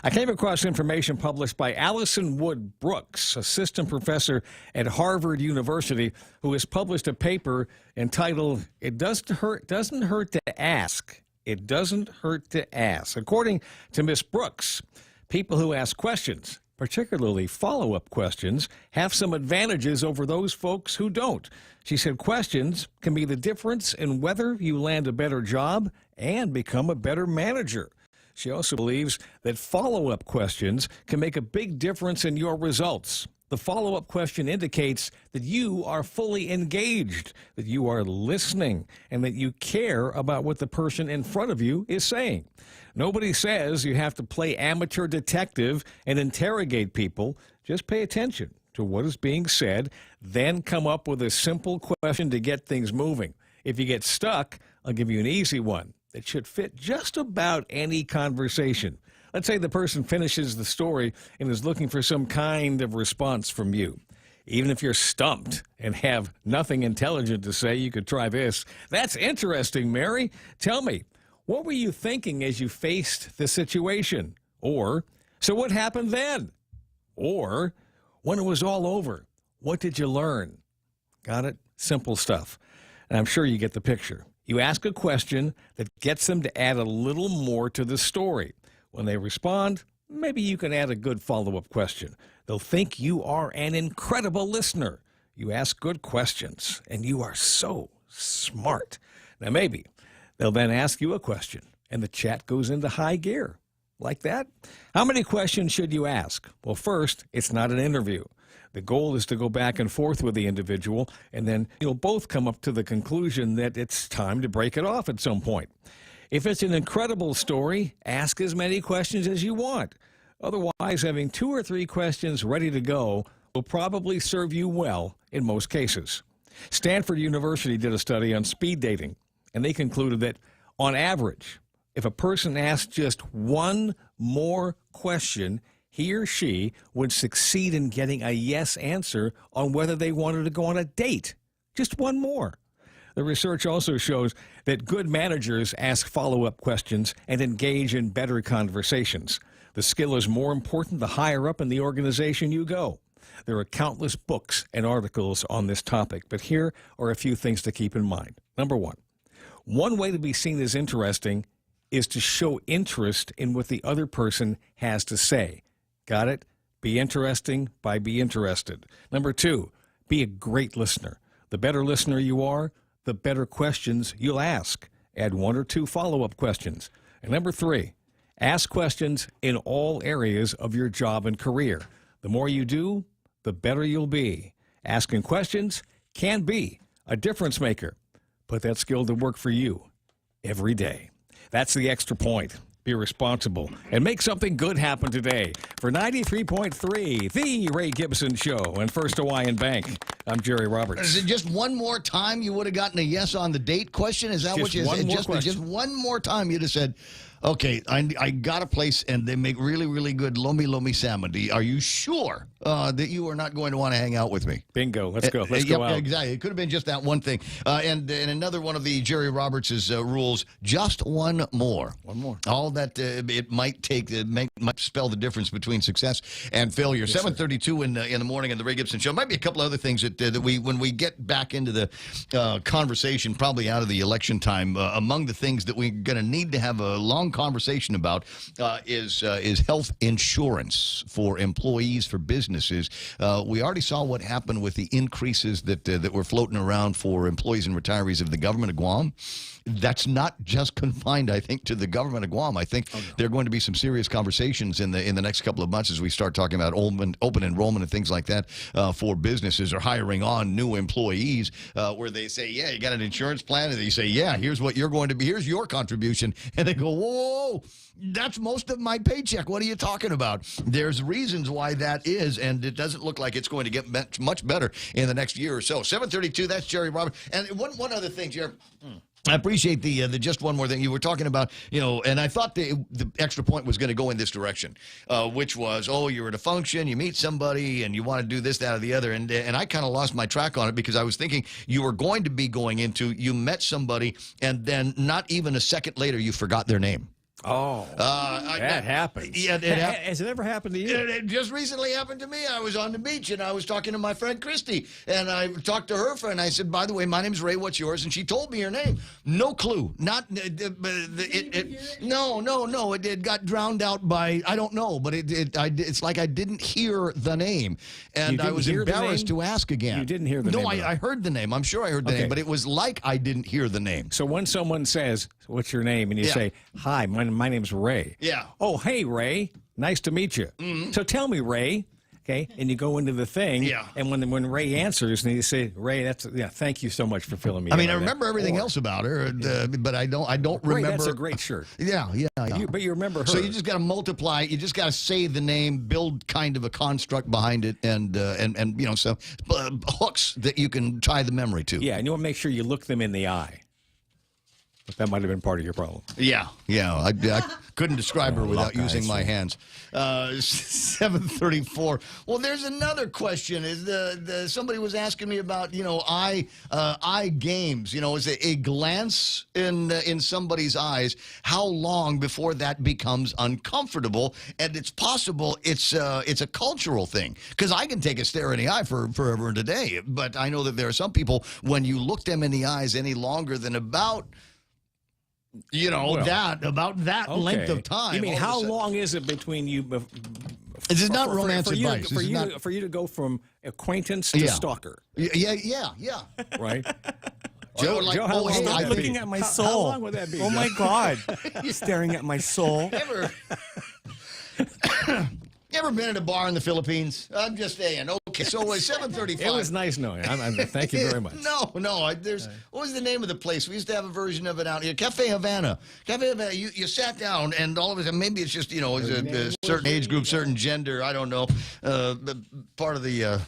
I came across information published by Allison Wood Brooks, assistant professor at Harvard University, who has published a paper entitled, It Doesn't Hurt to Ask. It Doesn't Hurt to Ask. According to Ms. Brooks, people who ask questions, particularly follow-up questions, have some advantages over those folks who don't. She said questions can be the difference in whether you land a better job and become a better manager. She also believes that follow-up questions can make a big difference in your results. The follow-up question indicates that you are fully engaged, that you are listening, and that you care about what the person in front of you is saying. Nobody says you have to play amateur detective and interrogate people. Just pay attention to what is being said, then come up with a simple question to get things moving. If you get stuck, I'll give you an easy one. It should fit just about any conversation. Let's say the person finishes the story and is looking for some kind of response from you. Even if you're stumped and have nothing intelligent to say, you could try this. That's interesting, Mary. Tell me, what were you thinking as you faced the situation? Or, so what happened then? Or, when it was all over, what did you learn? Got it? Simple stuff. And I'm sure you get the picture. You ask a question that gets them to add a little more to the story. When they respond, maybe you can add a good follow-up question. They'll think you are an incredible listener. You ask good questions, and you are so smart. Now, maybe they'll then ask you a question, and the chat goes into high gear. Like that? How many questions should you ask? Well, first, it's not an interview. The goal is to go back and forth with the individual, and then you'll both come up to the conclusion that it's time to break it off at some point. If it's an incredible story, ask as many questions as you want. Otherwise, having 2 or 3 questions ready to go will probably serve you well in most cases. Stanford University did a study on speed dating, and they concluded that, on average, if a person asked just one more question, he or she would succeed in getting a yes answer on whether they wanted to go on a date. Just one more. The research also shows that good managers ask follow-up questions and engage in better conversations. The skill is more important the higher up in the organization you go. There are countless books and articles on this topic, but here are a few things to keep in mind. Number one way to be seen as interesting is to show interest in what the other person has to say. Got it? Be interesting by be interested. Number 2, be a great listener. The better listener you are, the better questions you'll ask. Add 1 or 2 follow-up questions. And number 3, ask questions in all areas of your job and career. The more you do, the better you'll be. Asking questions can be a difference maker. Put that skill to work for you every day. That's the Extra Point. Be responsible and make something good happen today. For 93.3, The Ray Gibson Show and First Hawaiian Bank. I'm Jerry Roberts. Is it just one more time you would have gotten a yes on the date question? Is that Just what you one said? more Just question. one more time you'd have said, okay, I got a place and they make really, really good lomi salmon. Are you sure that you are not going to want to hang out with me? Bingo. Let's go. Let's go out. Exactly. It could have been just that one thing. And another one of the Jerry Roberts' rules, just one more. One more. All that it might take, might spell the difference between success and failure. 7:32 in the morning on the Ray Gibson Show. Might be a couple other things that we, when we get back into the conversation, probably out of the election time, among the things that we're going to need to have a long conversation about is health insurance for employees, for businesses. We already saw what happened with the increases that were floating around for employees and retirees of the government of Guam. That's not just confined, I think, to the government of Guam. I think there are going to be some serious conversations in the next couple of months as we start talking about open enrollment and things like that for businesses or hiring on new employees, where they say, yeah, you got an insurance plan, and they say, yeah, here's what you're going to be, here's your contribution, and they go, whoa, that's most of my paycheck. What are you talking about? There's reasons why that is, and it doesn't look like it's going to get much better in the next year or so. 7:32, that's Jerry Roberts. And one other thing, Jerry. I appreciate the just one more thing you were talking about, and I thought the extra point was going to go in this direction, which was, you're at a function, you meet somebody, and you want to do this, that, or the other, and I kind of lost my track on it because I was thinking you were going to be going into, you met somebody, and then not even a second later you forgot their name. Oh, that happens. Yeah, has it ever happened to you? It just recently happened to me. I was on the beach, and I was talking to my friend Christy, and I talked to her friend. I said, by the way, my name's Ray, what's yours? And she told me her name. No clue. No. It got drowned out by, I don't know, but it's like I didn't hear the name, and I was embarrassed to ask again. You didn't hear the name? No, I heard the name. I'm sure I heard the name, but it was like I didn't hear the name. So when someone says, what's your name? And you say, hi, my name's Ray. Yeah. Oh, hey, Ray. Nice to meet you. Mm-hmm. So tell me, Ray. Okay, and you go into the thing, and when Ray answers, and you say, "Ray, thank you so much for filling me." I mean, I remember everything else about her, but I don't remember. Ray, that's a great shirt. Yeah. But you remember her. So you just got to multiply. You just got to say the name, build kind of a construct behind it, and hooks that you can tie the memory to. Yeah, and you want to make sure you look them in the eye. But that might have been part of your problem. Yeah. I couldn't describe her without using my hands. 7:34. Well, there's another question. Is somebody was asking me about eye games. Is a glance in somebody's eyes, how long before that becomes uncomfortable? And it's possible it's a cultural thing, because I can take a stare in the eye for forever and a day, but I know that there are some people, when you look them in the eyes any longer than about that length of time. You mean how long is it between you? This is not romance advice. For you to go from acquaintance to stalker. Yeah. Right? Joe, how long stop would looking at my soul. How long would that be? Oh, my God. Staring at my soul. Ever been at a bar in the Philippines? I'm just saying. Okay, so 7:35. It was nice knowing you. Thank you very much. No. What was the name of the place? We used to have a version of it out here. Cafe Havana. Cafe Havana. You sat down, and all of a sudden, maybe it's just a certain age group, certain gender. I don't know. Part of the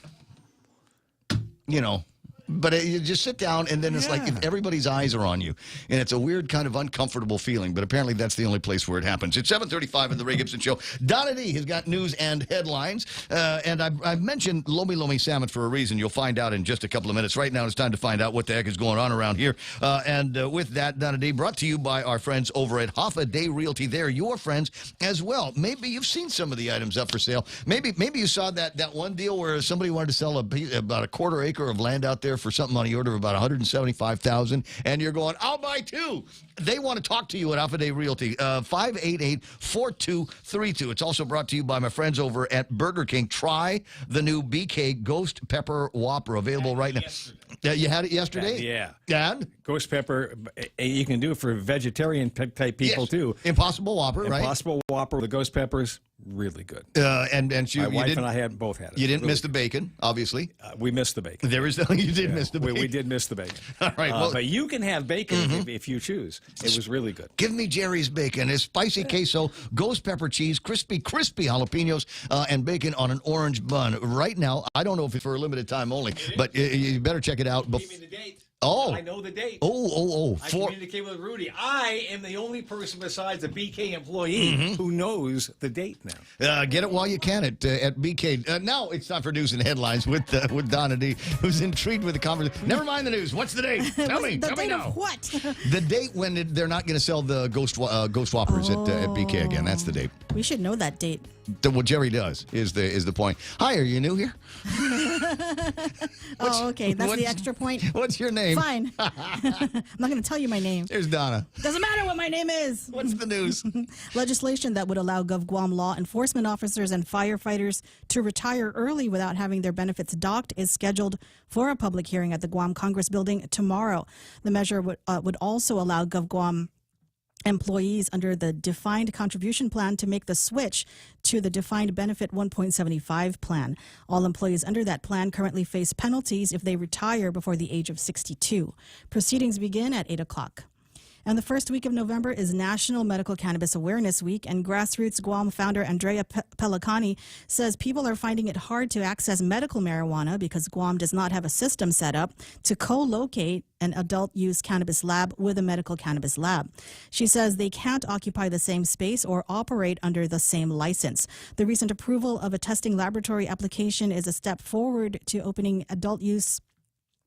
But you just sit down, and then it's like if everybody's eyes are on you, and it's a weird kind of uncomfortable feeling, but apparently that's the only place where it happens. It's 7:35 in the Ray Gibson Show. Donna D has got news and headlines, and I've mentioned lomi salmon for a reason. You'll find out in just a couple of minutes. Right now, it's time to find out what the heck is going on around here. And with that, Donna D, brought to you by our friends over at Half a Day Realty. They're your friends as well. Maybe you've seen some of the items up for sale. Maybe you saw that one deal where somebody wanted to sell about a quarter acre of land out there for something on the order of about $175,000, and you're going, I'll buy two. They want to talk to you at Alpha Day Realty, 588-4232. It's also brought to you by my friends over at Burger King. Try the new BK Ghost Pepper Whopper, available right now. You had it yesterday? Yeah. And? Ghost pepper, you can do it for vegetarian type people too. Impossible Whopper, right? Impossible Whopper with the ghost peppers. really good. And My you wife didn't, and I had both had it. You didn't Really miss the bacon, obviously. We missed the bacon. There is you did miss the bacon. We did miss the bacon. All right, well, but you can have bacon if you choose. It was really good. Give me Jerry's bacon. It's spicy queso, ghost pepper cheese, crispy jalapenos, and bacon on an orange bun. Right now, I don't know if it's for a limited time only, but you better check it out. Give me the date. Oh. I know the date. I communicate with Rudy. I am the only person besides a BK employee who knows the date now. Get it while you can at BK. Now it's time for news and headlines with Donna D, who's intrigued with the conversation. Never mind the news. What's the date? Tell me now. What? The date when they're not going to sell the Ghost Whoppers at BK again. That's the date. We should know that date. What Jerry does is the point. Hi, are you new here? Okay. That's the extra point. What's your name? Fine. I'm not going to tell you my name. There's Donna. Doesn't matter what my name is. What's the news? Legislation that would allow GovGuam law enforcement officers and firefighters to retire early without having their benefits docked is scheduled for a public hearing at the Guam Congress building tomorrow. The measure would also allow GovGuam employees under the defined contribution plan to make the switch to the defined benefit 1.75 plan. All employees under that plan currently face penalties if they retire before the age of 62. Proceedings begin at 8 o'clock. And the first week of November is National Medical Cannabis Awareness Week, and Grassroots Guam founder Andrea Pelicani says people are finding it hard to access medical marijuana because Guam does not have a system set up to co-locate an adult-use cannabis lab with a medical cannabis lab. She says they can't occupy the same space or operate under the same license. The recent approval of a testing laboratory application is a step forward to opening adult-use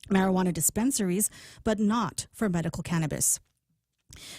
marijuana dispensaries, but not for medical cannabis.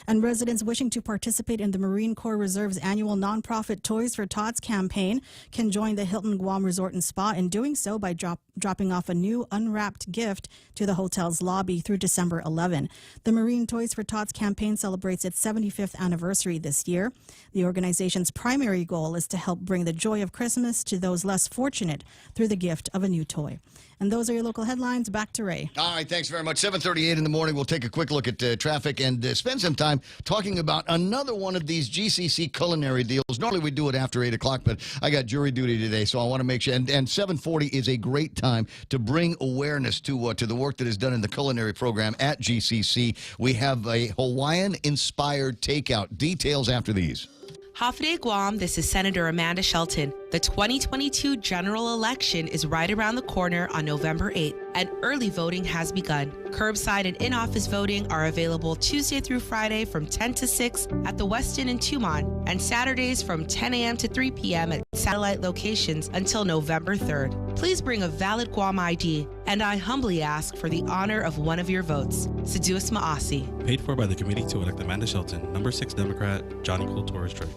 And residents wishing to participate in the Marine Corps Reserve's annual nonprofit Toys for Tots campaign can join the Hilton Guam Resort and Spa, in doing so by dropping off a new unwrapped gift to the hotel's lobby through December 11. The Marine Toys for Tots campaign celebrates its 75th anniversary this year. The organization's primary goal is to help bring the joy of Christmas to those less fortunate through the gift of a new toy. And those are your local headlines. Back to Ray. All right, thanks very much. 7:38 in the morning. We'll take a quick look at traffic and spend some time talking about another one of these GCC culinary deals. Normally we do it after 8 o'clock, but I got jury duty today, so I want to make sure. And 7:40 is a great time to bring awareness to the work that is done in the culinary program at GCC. We have a Hawaiian-inspired takeout. Details after these. Hafaday Guam, this is Senator Amanda Shelton. The 2022 general election is right around the corner on November 8th, and early voting has begun. Curbside and in-office voting are available Tuesday through Friday from 10 to 6 at the Westin in Tumon, and Saturdays from 10 a.m. to 3 p.m. at satellite locations until November 3rd. Please bring a valid Guam ID, and I humbly ask for the honor of one of your votes. Seduus Ma'asi. Paid for by the committee to elect Amanda Shelton, number 6 Democrat, Johnny Torres Trey.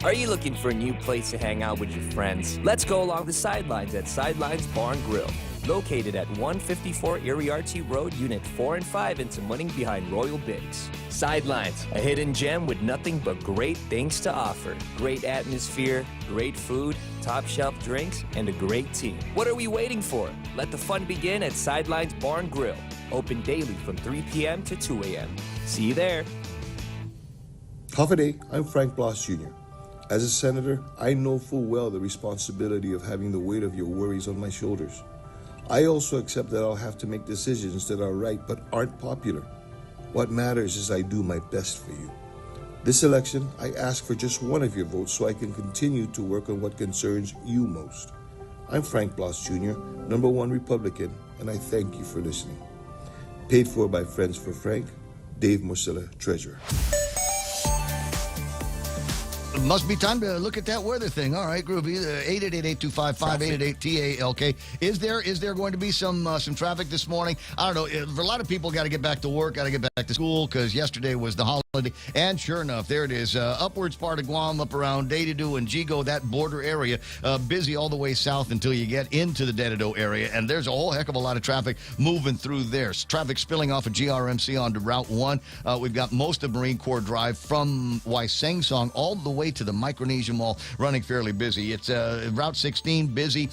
Are you looking for a new place to hang out with your friends? Let's go along the sidelines at Sidelines Bar and Grill. Located at 154 Iriarte Road, Unit 4 and 5 in Tamuning behind Royal Bigs. Sidelines, a hidden gem with nothing but great things to offer. Great atmosphere, great food, top shelf drinks, and a great team. What are we waiting for? Let the fun begin at Sidelines Bar and Grill. Open daily from 3 p.m. to 2 a.m. See you there. Hafaday, I'm Frank Bloss Jr. As a senator, I know full well the responsibility of having the weight of your worries on my shoulders. I also accept that I'll have to make decisions that are right but aren't popular. What matters is I do my best for you. This election, I ask for just one of your votes so I can continue to work on what concerns you most. I'm Frank Bloss Jr., number 1 Republican, and I thank you for listening. Paid for by Friends for Frank, Dave Morcilla, Treasurer. Must be time to look at that weather thing. All right, groovy. 888-825-5888-TALK. Is there going to be some traffic this morning? I don't know. For a lot of people, got to get back to work, got to get back to school because yesterday was the holiday. And sure enough, there it is. Upwards part of Guam, up around Dededo and Jigo, that border area, busy all the way south until you get into the Dededo area. And there's a whole heck of a lot of traffic moving through there. Traffic spilling off of GRMC onto Route 1. We've got most of Marine Corps Drive from Waisengsong all the way to the Micronesia Mall running fairly busy. It's Route 16 busy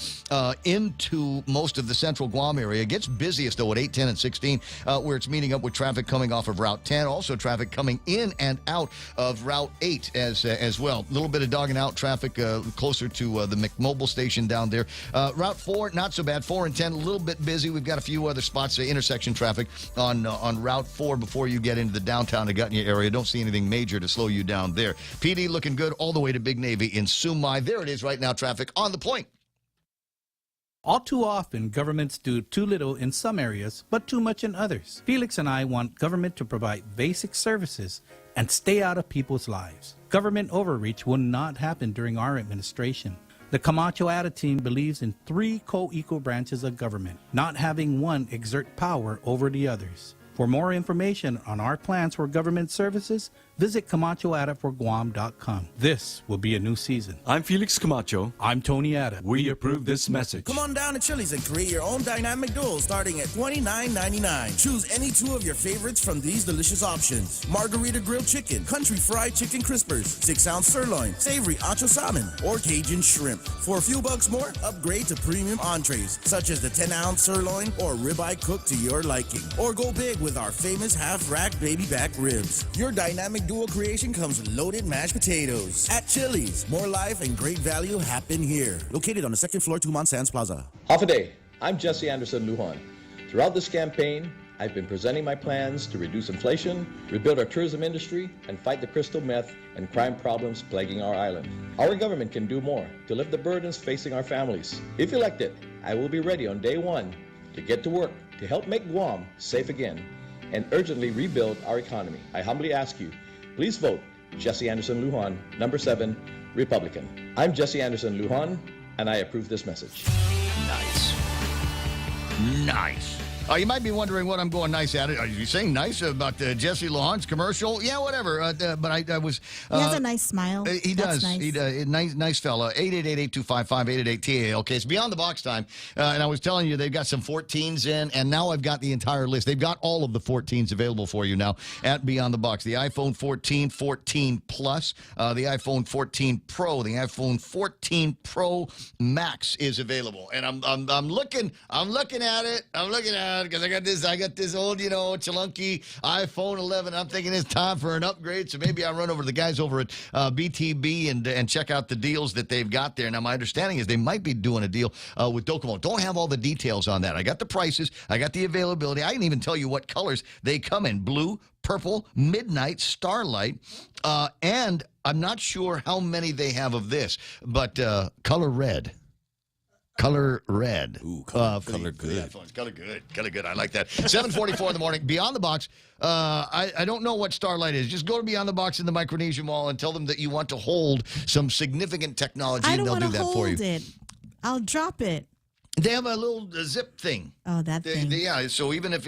into most of the central Guam area. It gets busiest, though, at 8, 10, and 16, where it's meeting up with traffic coming off of Route 10. Also traffic coming in and out of Route 8 as well. A little bit of dogging out traffic closer to the McMobile station down there. Route 4, not so bad. 4 and 10, a little bit busy. We've got a few other spots, intersection traffic on Route 4 before you get into the downtown Agutnia area. Don't see anything major to slow you down there. PD looking good all the way to Big Navy in Sumai. There it is right now, traffic on the point. All too often, governments do too little in some areas, but too much in others. Felix and I want government to provide basic services and stay out of people's lives. Government overreach will not happen during our administration. The Camacho Ada team believes in 3 co-equal branches of government, not having one exert power over the others. For more information on our plans for government services, visit CamachoAdaforGuam.com. This will be a new season. I'm Felix Camacho. I'm Tony Ada. We approve this message. Come on down to Chili's and create your own dynamic duel starting at $29.99. Choose any 2 of your favorites from these delicious options. Margarita grilled chicken, country fried chicken crispers, 6-ounce sirloin, savory acho salmon, or Cajun shrimp. For a few bucks more, upgrade to premium entrees, such as the 10-ounce sirloin or ribeye cooked to your liking. Or go big with our famous half-rack baby back ribs. Your dynamic dual creation comes with loaded mashed potatoes. At Chili's, more life and great value happen here. Located on the 2nd floor, Tumon Sands Plaza. Half a day. I'm Jesse Anderson Lujan. Throughout this campaign, I've been presenting my plans to reduce inflation, rebuild our tourism industry, and fight the crystal meth and crime problems plaguing our island. Our government can do more to lift the burdens facing our families. If elected, I will be ready on day 1 to get to work to help make Guam safe again and urgently rebuild our economy. I humbly ask you, please vote Jesse Anderson Lujan, number 7, Republican. I'm Jesse Anderson Lujan, and I approve this message. Nice. You might be wondering what I'm going nice at. Are you saying nice about Jesse Lujan's commercial? Yeah, whatever. But I was... He has a nice smile. He That's does. nice. He does. Nice fella. 888-8255-888-TAL. Okay, it's Beyond the Box time. And I was telling you, they've got some 14s in, and now I've got the entire list. They've got all of the 14s available for you now at Beyond the Box. The iPhone 14, 14 Plus, the iPhone 14 Pro, the iPhone 14 Pro Max is available. And I'm looking at it. Because I got this old, chalunky iPhone 11. I'm thinking it's time for an upgrade, so maybe I'll run over to the guys over at BTB and check out the deals that they've got there. Now, my understanding is they might be doing a deal with Docomo. Don't have all the details on that. I got the prices. I got the availability. I can even tell you what colors they come in. Blue, purple, midnight, starlight, and I'm not sure how many they have of this, but color red. Color red. Ooh, color good. Color good. I like that. 7:44 in the morning. Beyond the Box. I don't know what Starlight is. Just go to Beyond the Box in the Micronesia Mall and tell them that you want to hold some significant technology, and they'll do that for you. It. I'll drop it. They have a little zip thing. Oh, that thing. Yeah, so even if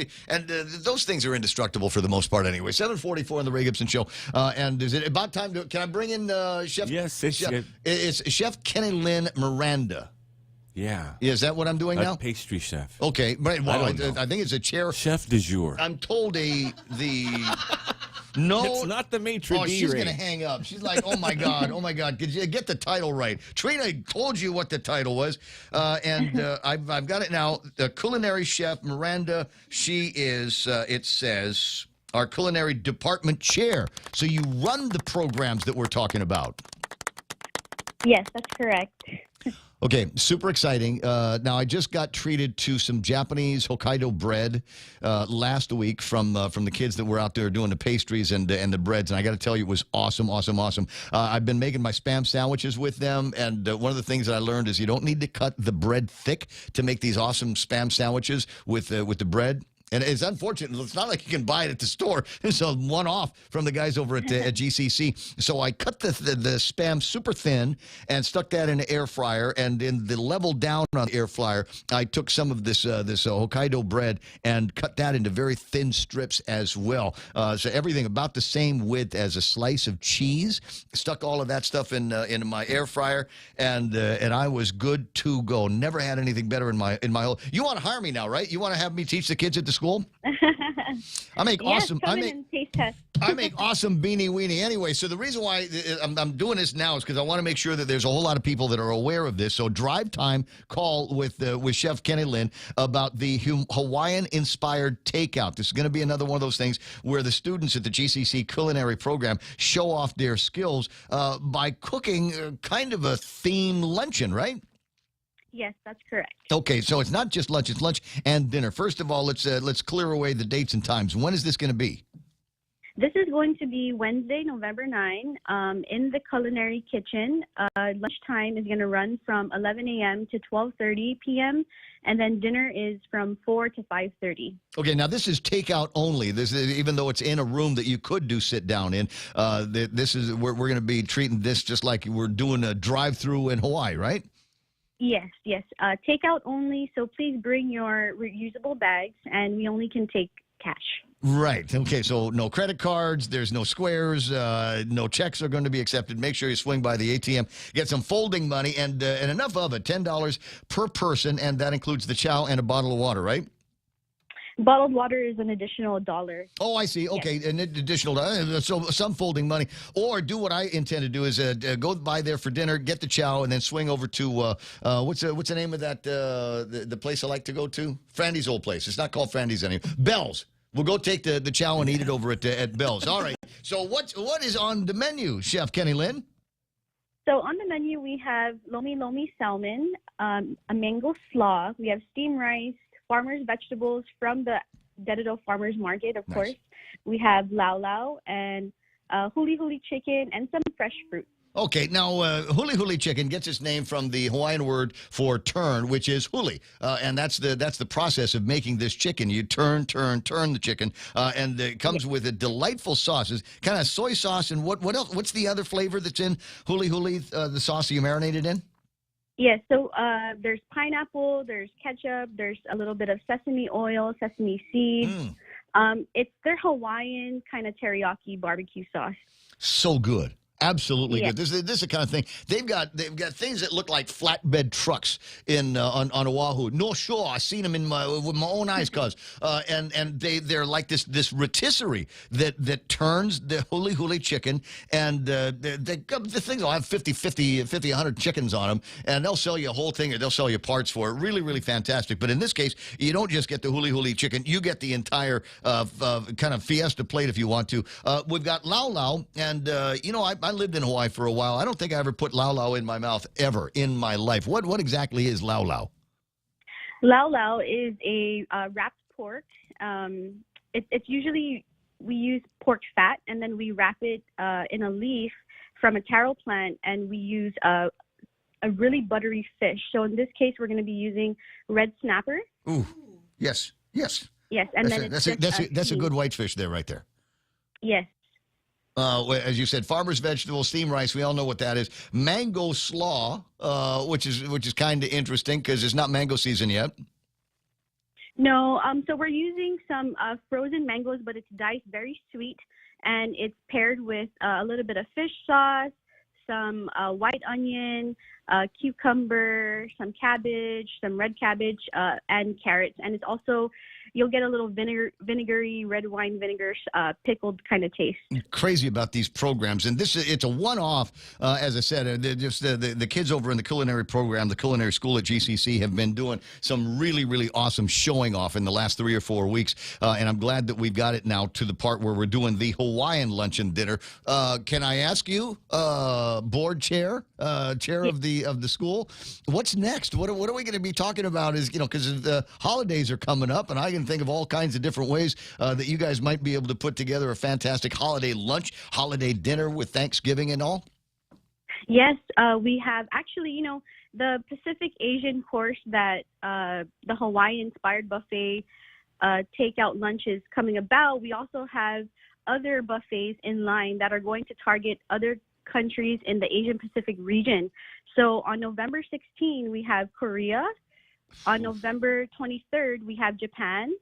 those things are indestructible for the most part anyway. 7:44 on the Ray Gibson Show. And is it about time to? Can I bring in Chef? Yes, it's Chef Kenny Lynn Miranda. Yeah. Is that what I'm doing now? Pastry chef. Okay. Right. Well, I think it's a chair. Chef du jour. I'm told no. It's not the maitre d'. Oh, she's going to hang up. She's like, oh, my God. Could you get the title right? Trina told you what the title was. And I've got it now. The culinary chef, Miranda, she is, it says, our culinary department chair. So you run the programs that we're talking about. Yes, that's correct. Okay, super exciting. Now, I just got treated to some Japanese Hokkaido bread last week from the kids that were out there doing the pastries and the breads, and I got to tell you, it was awesome. I've been making my Spam sandwiches with them, and one of the things that I learned is you don't need to cut the bread thick to make these awesome Spam sandwiches with the bread. And it's unfortunate. It's not like you can buy it at the store. It's a one-off from the guys over at GCC. So I cut the Spam super thin and stuck that in an air fryer. And in the level down on the air fryer, I took some of this Hokkaido bread and cut that into very thin strips as well. So everything about the same width as a slice of cheese. Stuck all of that stuff in my air fryer, and I was good to go. Never had anything better in my whole. You want to hire me now, right? You want to have me teach the kids at the school school? I make Yes, awesome. come in and taste test. I make awesome beanie weenie anyway. So the reason why I'm doing this now is because I want to make sure that there's a whole lot of people that are aware of this. So drive time call with Chef Kenny Lynn about the Hawaiian-inspired takeout. This is going to be another one of those things where the students at the GCC culinary program show off their skills by cooking kind of a theme luncheon, right? Yes, that's correct. Okay, so it's not just lunch; it's lunch and dinner. First of all, let's clear away the dates and times. When is this going to be? This is going to be Wednesday, November 9, in the culinary kitchen. Lunchtime is going to run from 11 a.m. to 12:30 p.m., and then dinner is from 4 to 5:30. Okay, now this is takeout only. This is, even though it's in a room that you could do sit down in. This is we're going to be treating this just like we're doing a drive-through in Hawaii, right? Yes. Takeout only, so please bring your reusable bags, and we only can take cash. Right. Okay, so no credit cards, there's no squares, no checks are going to be accepted. Make sure you swing by the ATM, get some folding money, and enough of it, $10 per person, and that includes the chow and a bottle of water, right? Bottled water is an additional $1. Oh, I see. Okay, an additional, so some folding money. Or do what I intend to do is go by there for dinner, get the chow, and then swing over to, what's the name of that, the place I like to go to? Frandy's old place. It's not called Frandy's anymore. Bell's. We'll go take the chow and eat it over at Bell's. All right. So what is on the menu, Chef Kenny Lynn? So on the menu, we have lomi salmon, a mango slaw. We have steamed rice, farmers' vegetables from the Dededo Farmers Market, of course. We have lau and huli chicken and some fresh fruit. Okay, now huli chicken gets its name from the Hawaiian word for turn, which is huli, and that's the process of making this chicken. You turn the chicken, and it comes with a delightful sauce. It's kind of soy sauce, and what else? What's the other flavor that's in huli? The sauce you marinated in? Yes, so there's pineapple, there's ketchup, there's a little bit of sesame oil, sesame seeds. It's their Hawaiian kind of teriyaki barbecue sauce. So good. Absolutely good. This is the kind of thing they've got things that look like flatbed trucks in on Oahu. No, sure, I've seen them with my own eyes, and they're like this rotisserie that turns the huli chicken, and the things will have 50, 100 chickens on them, and they'll sell you a whole thing or they'll sell you parts for it. Really, really fantastic. But in this case, you don't just get the huli chicken; you get the entire kind of fiesta plate if you want to. We've got lau, and I lived in Hawaii for a while. I don't think I ever put lau in my mouth ever in my life. What exactly is lau? Lau is a wrapped pork. It's usually we use pork fat and then we wrap it in a leaf from a taro plant, and we use a really buttery fish. So in this case, we're going to be using red snapper. Ooh, yes. Yes, and that's a good whitefish there, right there. Yes. As you said, farmer's vegetables, steamed rice. We all know what that is. Mango slaw, which is kind of interesting because it's not mango season yet. No, so we're using some frozen mangoes, but it's diced very sweet, and it's paired with a little bit of fish sauce, some white onion, cucumber, some cabbage, some red cabbage, and carrots. And it's also, you'll get a little vinegary, red wine vinegar, pickled kind of taste. Crazy about these programs. And it's a one-off, as I said. The kids over in the culinary program, the culinary school at GCC, have been doing some really, really awesome showing off in the last 3 or 4 weeks. And I'm glad that we've got it now to the part where we're doing the Hawaiian lunch and dinner. Can I ask you, board chair of the school, what's next? What are we going to be talking about? Is because the holidays are coming up, and I can think of all kinds of different ways that you guys might be able to put together a fantastic holiday lunch, holiday dinner with Thanksgiving and all. Yes, we have actually, the Pacific Asian course that the Hawaii-inspired buffet takeout lunch is coming about. We also have other buffets in line that are going to target other countries in the Asian Pacific region. So on November 16, we have Korea. On November 23rd, we have Japan.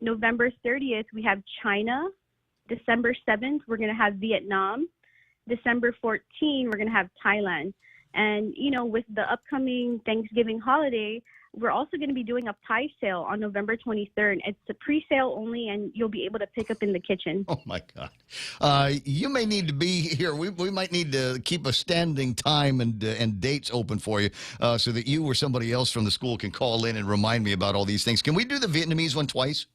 November 30th, we have China. December 7th, we're going to have Vietnam. December 14th, we're going to have Thailand. And, with the upcoming Thanksgiving holiday, we're also going to be doing a pie sale on November 23rd. It's a pre-sale only, and you'll be able to pick up in the kitchen. Oh, my God. You may need to be here. We might need to keep a standing time and dates open for you so that you or somebody else from the school can call in and remind me about all these things. Can we do the Vietnamese one twice?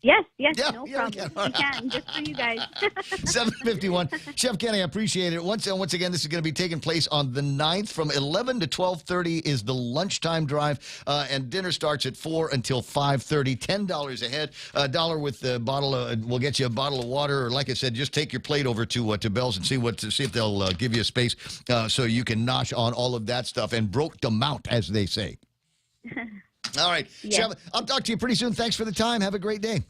Yes, no we problem. We can, just for you guys. 7:51. Chef Kenny, I appreciate it. Once again, this is going to be taking place on the 9th from 11 to 12:30 is the lunchtime drive, and dinner starts at 4 until 5:30. $10 a head. $1 with the bottle. We'll get you a bottle of water, or like I said, just take your plate over to Bell's and see if they'll give you a space so you can nosh on all of that stuff and broke them out, as they say. All right, Chef, I'll talk to you pretty soon. Thanks for the time. Have a great day.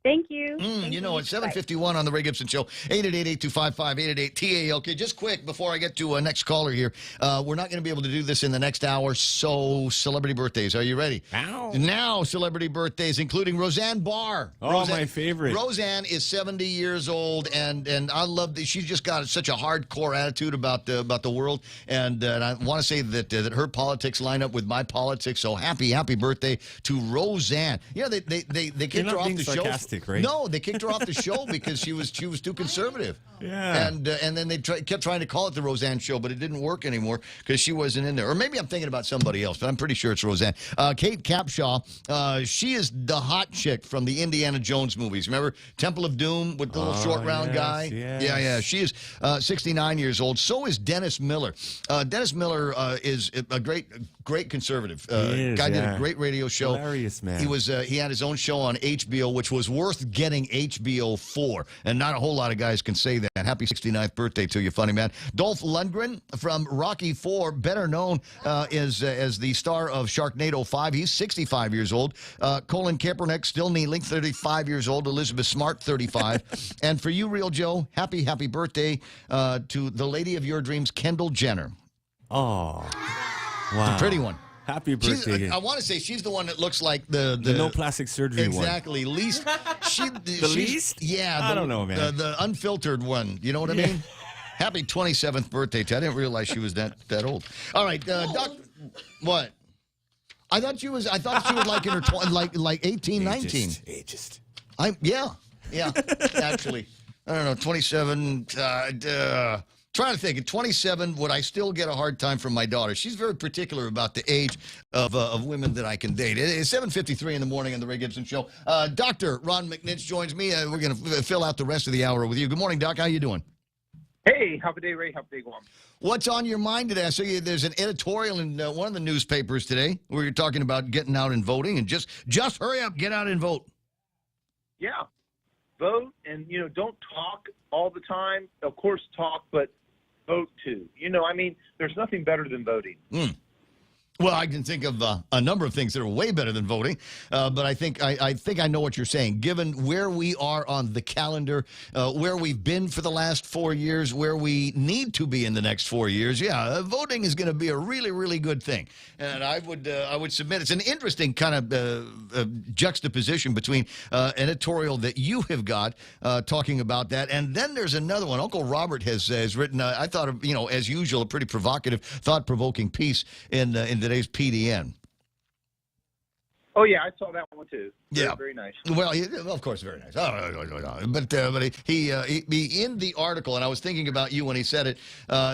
Thank you. You know, it's 7:51 on the Ray Gibson Show. 888-8255, 888-TALK. Just quick, before I get to next caller here, we're not going to be able to do this in the next hour, so celebrity birthdays. Are you ready? Now celebrity birthdays, including Roseanne Barr. Oh, my favorite. Roseanne is 70 years old, and I love that she's just got such a hardcore attitude about the world, and I want to say that her politics line up with my politics, so happy birthday to Roseanne. You know, they kicked her off the show. Right? No, they kicked her off the show because she was too conservative. Yeah. And then they kept trying to call it the Roseanne Show, but it didn't work anymore because she wasn't in there. Or maybe I'm thinking about somebody else, but I'm pretty sure it's Roseanne. Kate Capshaw, she is the hot chick from the Indiana Jones movies. Remember Temple of Doom with the little short round guy? Yes. Yeah. She is 69 years old. So is Dennis Miller. Dennis Miller is a great conservative. Guy did a great radio show. Hilarious, man. He had his own show on HBO, which was worth getting HBO for, and not a whole lot of guys can say that. Happy 69th birthday to you, funny man. Dolph Lundgren from Rocky IV, better known as the star of Sharknado 5. He's 65 years old. Colin Kaepernick, still kneeling, 35 years old. Elizabeth Smart, 35. And for you, Real Joe, happy birthday to the lady of your dreams, Kendall Jenner. Oh, wow. The pretty one. Happy birthday. I want to say she's the one that looks like the no plastic surgery one. Exactly. Least. Least? Yeah. I don't know, man. The unfiltered one. You know what I mean? Happy 27th birthday to. I didn't realize she was that old. All right, Doc. What? I thought she was like in her like 18, 19. Ageist. Yeah. Actually, I don't know. 27. Trying to think, at 27, would I still get a hard time from my daughter? She's very particular about the age of women that I can date. It's 7:53 in the morning on the Ray Gibson Show. Dr. Ron McNitch joins me. We're going to fill out the rest of the hour with you. Good morning, Doc. How you doing? Hey, happy day, Ray. Happy day, Guam. What's on your mind today? I see there's an editorial in one of the newspapers today where you're talking about getting out and voting, and just hurry up, get out and vote. Yeah, vote, and don't talk all the time. Of course, talk, but vote too. There's nothing better than voting. Well, I can think of a number of things that are way better than voting, but I think I know what you're saying. Given where we are on the calendar, where we've been for the last 4 years, where we need to be in the next 4 years, voting is going to be a really, really good thing. And I would submit it's an interesting kind of juxtaposition between editorial that you have got talking about that, and then there's another one. Uncle Robert has written. I thought as usual, a pretty provocative, thought-provoking piece in today's PDN. Oh yeah, I saw that one too. Very nice. Well, of course, very nice. But he in the article, and I was thinking about you when he said it.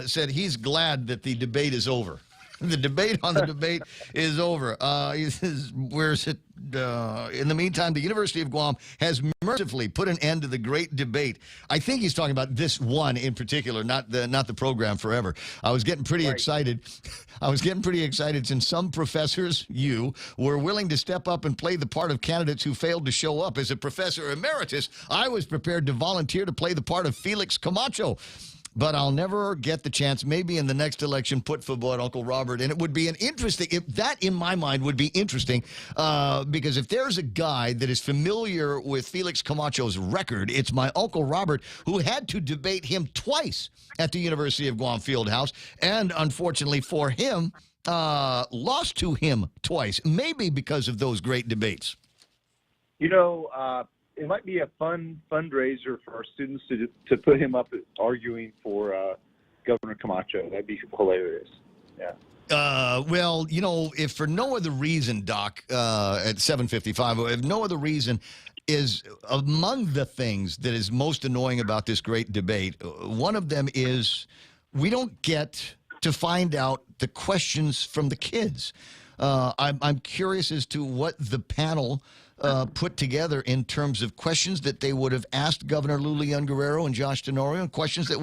Said he's glad that the debate is over. The debate on the debate is over. He says, where is it? In the meantime, the University of Guam has mercifully put an end to the great debate. I think he's talking about this one in particular, not the program forever. I was getting pretty excited. I was getting pretty excited since some professors, were willing to step up and play the part of candidates who failed to show up. As a professor emeritus, I was prepared to volunteer to play the part of Felix Camacho. But I'll never get the chance. Maybe in the next election, put football at Uncle Robert. And it would be that in my mind would be interesting because if there's a guy that is familiar with Felix Camacho's record, it's my Uncle Robert, who had to debate him twice at the University of Guam Fieldhouse. And unfortunately for him, lost to him twice, maybe because of those great debates. It might be a fun fundraiser for our students to put him up arguing for Governor Camacho. That'd be hilarious. Well, you know, if for no other reason, Doc, at 7:55, if no other reason, is among the things that is most annoying about this great debate, one of them is we don't get to find out the questions from the kids. I'm curious as to what the panel put together in terms of questions that they would have asked Governor Lou Leon Guerrero and Josh Tenorio, and questions that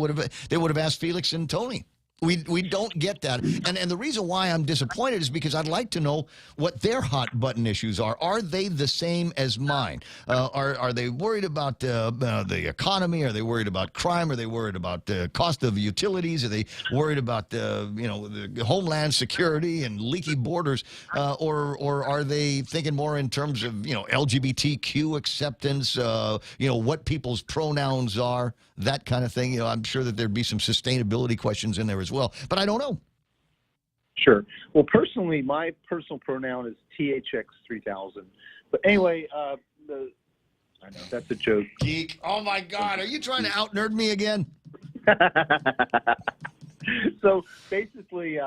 they would have asked Felix and Tony. We don't get that. And the reason why I'm disappointed is because I'd like to know what their hot button issues are. Are they the same as mine? Are they worried about the economy? Are they worried about crime? Are they worried about the cost of utilities? Are they worried about the homeland security and leaky borders? Or are they thinking more in terms of LGBTQ acceptance? What people's pronouns are, that kind of thing. I'm sure that there'd be some sustainability questions in there as well, but I don't know. Sure. Well, personally, my personal pronoun is THX3000. But anyway, I know that's a joke. Geek. Oh my God, are you trying to out-nerd me again? So basically,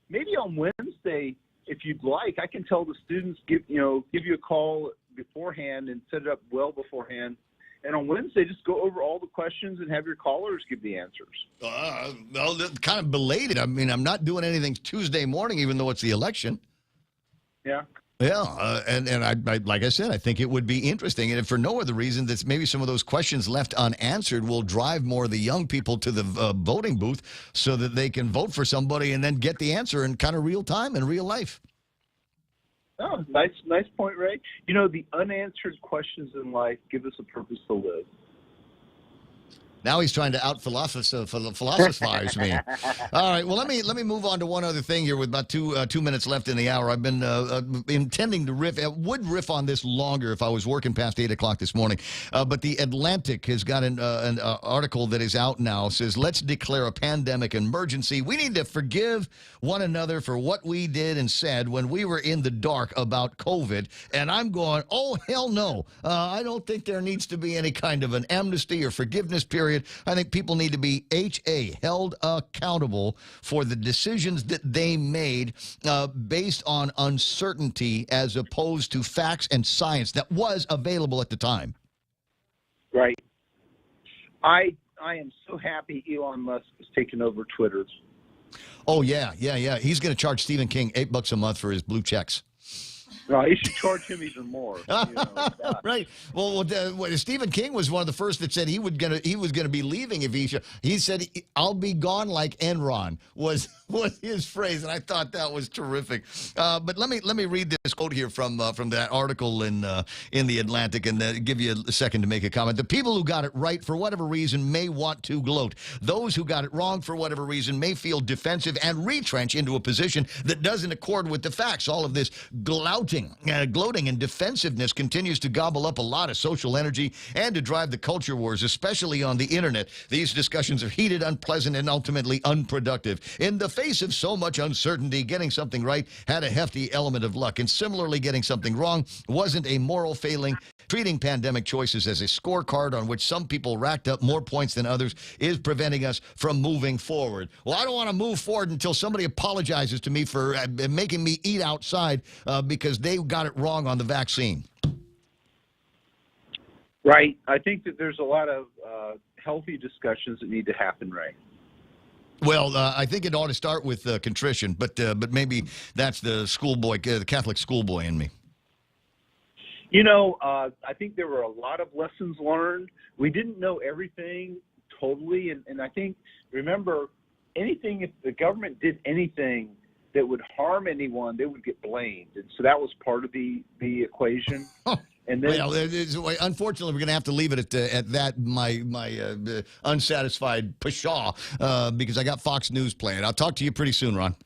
maybe on Wednesday, if you'd like, I can tell the students give you a call beforehand and set it up well beforehand. And on Wednesday, just go over all the questions and have your callers give the answers. Well, kind of belated. I mean, I'm not doing anything Tuesday morning, even though it's the election. Yeah. Yeah, and I like I said, I think it would be interesting. And if for no other reason, that maybe some of those questions left unanswered will drive more of the young people to the voting booth so that they can vote for somebody and then get the answer in kind of real time in real life. Oh, nice point, Ray. The unanswered questions in life give us a purpose to live. Now he's trying to out-philosophize me. All right, well, let me move on to one other thing here with about two minutes left in the hour. I've been intending to would riff on this longer if I was working past 8 o'clock this morning. But The Atlantic has got an article that is out now. Says, let's declare a pandemic emergency. We need to forgive one another for what we did and said when we were in the dark about COVID. And I'm going, oh, hell no. I don't think there needs to be any kind of an amnesty or forgiveness period. I think people need to be held accountable for the decisions that they made based on uncertainty as opposed to facts and science that was available at the time. Right. I am so happy Elon Musk has taken over Twitter. Oh, yeah. He's going to charge Stephen King $8 a month for his blue checks. No, you should charge him even more. Right. Well, Stephen King was one of the first that said he was gonna be leaving if he said I'll be gone like Enron was his phrase, and I thought that was terrific. But let me read this quote here from that article in the Atlantic, and give you a second to make a comment. The people who got it right for whatever reason may want to gloat. Those who got it wrong for whatever reason may feel defensive and retrench into a position that doesn't accord with the facts. All of this gloating and defensive continues to gobble up a lot of social energy and to drive the culture wars, especially on the internet. These discussions are heated, unpleasant, and ultimately unproductive. In the face of so much uncertainty, getting something right had a hefty element of luck, and similarly, getting something wrong wasn't a moral failing. Treating pandemic choices as a scorecard on which some people racked up more points than others is preventing us from moving forward. Well, I don't want to move forward until somebody apologizes to me for making me eat outside because they got it wrong on the vaccine. Right. I think that there's a lot of healthy discussions that need to happen, Ray. Well, I think it ought to start with contrition, but maybe that's the schoolboy, the Catholic schoolboy in me. I think there were a lot of lessons learned. We didn't know everything totally, and I think, remember, if the government did anything that would harm anyone, they would get blamed, and so that was part of the equation. And then, unfortunately, we're going to have to leave it at that. My unsatisfied pshaw, because I got Fox News playing. I'll talk to you pretty soon, Ron.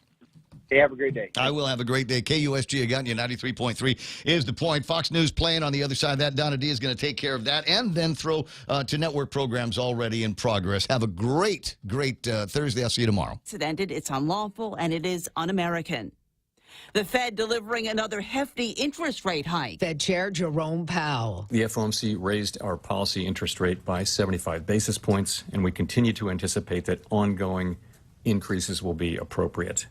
Hey, have a great day. I will have a great day. KUSG, I got you. 93.3 is the point. Fox News playing on the other side of that. Donna D is going to take care of that and then throw to network programs already in progress. Have a great Thursday. I'll see you tomorrow. It's unlawful and it is un-American. The Fed delivering another hefty interest rate hike. Fed Chair Jerome Powell. The FOMC raised our policy interest rate by 75 basis points, and we continue to anticipate that ongoing increases will be appropriate.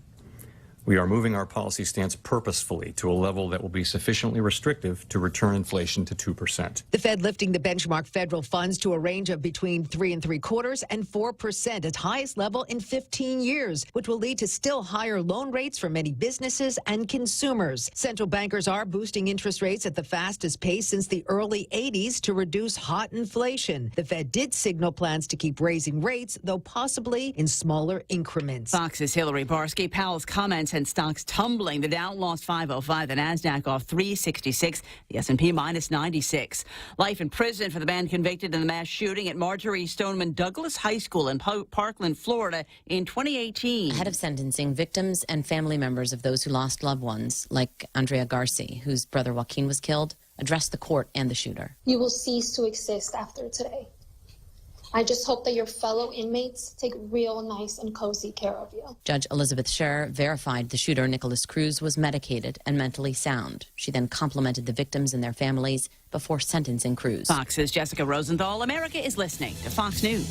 We are moving our policy stance purposefully to a level that will be sufficiently restrictive to return inflation to 2%. The Fed lifting the benchmark federal funds to a range of between 3.75% and 4%, its highest level in 15 years, which will lead to still higher loan rates for many businesses and consumers. Central bankers are boosting interest rates at the fastest pace since the early 80s to reduce hot inflation. The Fed did signal plans to keep raising rates, though possibly in smaller increments. Fox's Hillary Barsky. Powell's comments and stocks tumbling. The Dow lost 505, the Nasdaq off 366, the S&P minus 96. Life in prison for the man convicted in the mass shooting at Marjorie Stoneman Douglas High School in Parkland, Florida in 2018. Ahead of sentencing, victims and family members of those who lost loved ones, like Andrea Garci, whose brother Joaquin was killed, addressed the court and the shooter. You will cease to exist after today. I just hope that your fellow inmates take real nice and cozy care of you. Judge Elizabeth Scher verified the shooter, Nicholas Cruz, was medicated and mentally sound. She then complimented the victims and their families before sentencing Cruz. Fox's Jessica Rosenthal. America is listening to Fox News.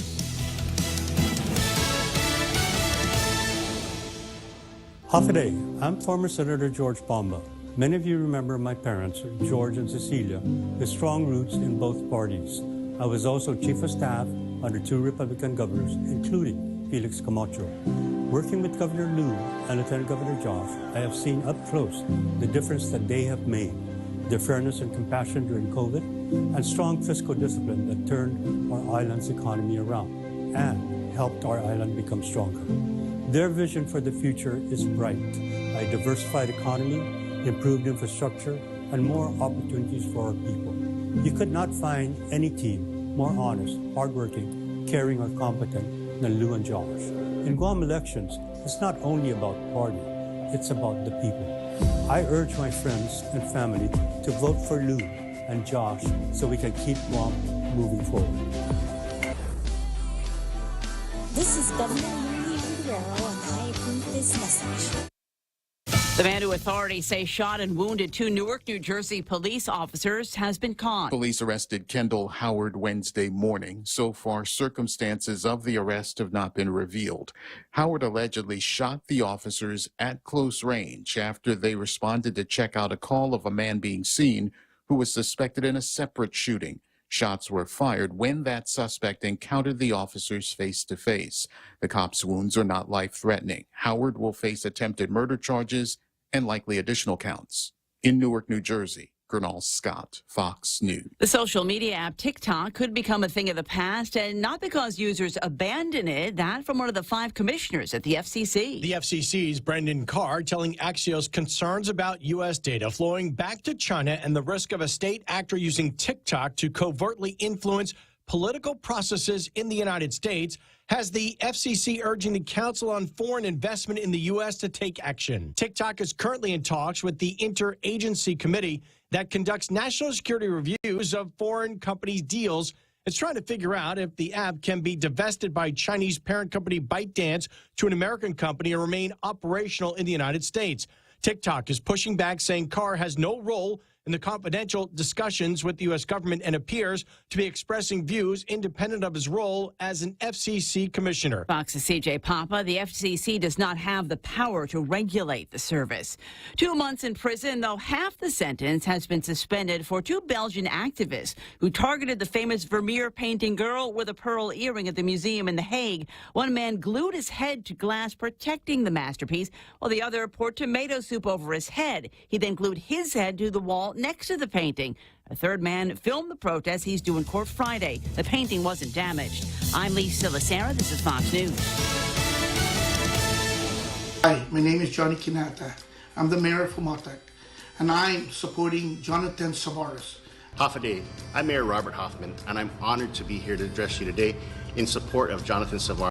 Hafaday, I'm former Senator George Bomba. Many of you remember my parents, George and Cecilia, with strong roots in both parties. I was also Chief of Staff under 2 Republican governors, including Felix Camacho. Working with Governor Liu and Lieutenant Governor Josh, I have seen up close the difference that they have made, their fairness and compassion during COVID, and strong fiscal discipline that turned our island's economy around and helped our island become stronger. Their vision for the future is bright: a diversified economy, improved infrastructure, and more opportunities for our people. You could not find any team more honest, hardworking, caring, or competent than Lou and Josh. In Guam elections, it's not only about party, it's about the people. I urge my friends and family to vote for Lou and Josh so we can keep Guam moving forward. This is Governor Luis Guerrero, and I approve this message. The man who authorities say shot and wounded 2 Newark, New Jersey police officers has been caught. Police arrested Kendall Howard Wednesday morning. So far, circumstances of the arrest have not been revealed. Howard allegedly shot the officers at close range after they responded to check out a call of a man being seen who was suspected in a separate shooting. Shots were fired when that suspect encountered the officers face-to-face. The cop's wounds are not life-threatening. Howard will face attempted murder charges and likely additional counts. In Newark, New Jersey, Gernal Scott, Fox News. The social media app TikTok could become a thing of the past, and not because users abandon it. That from one of the 5 commissioners at the FCC. The FCC's Brendan Carr telling Axios concerns about U.S. data flowing back to China and the risk of a state actor using TikTok to covertly influence political processes in the United States has the FCC urging the Council on Foreign Investment in the U.S. to take action. TikTok is currently in talks with the Interagency Committee that conducts national security reviews of foreign companies' deals. It's trying to figure out if the app can be divested by Chinese parent company ByteDance to an American company and remain operational in the United States. TikTok is pushing back, saying Carr has no role in the confidential discussions with the U.S. government and appears to be expressing views independent of his role as an FCC commissioner. Fox's CJ Papa. The FCC does not have the power to regulate the service. 2 months in prison, though half the sentence has been suspended for 2 Belgian activists who targeted the famous Vermeer painting Girl with a Pearl Earring at the museum in The Hague. One man glued his head to glass protecting the masterpiece, while the other poured tomato soup over his head. He then glued his head to the wall next to the painting. A third man filmed the protest. He's due in court Friday. The painting wasn't damaged. I'm Lee Silasera. This is Fox News. Hi, my name is Johnny Kinata. I'm the mayor of Humatak, and I'm supporting Jonathan Savaras. Hafaday, I'm Mayor Robert Hoffman, and I'm honored to be here to address you today in support of Jonathan Savaras.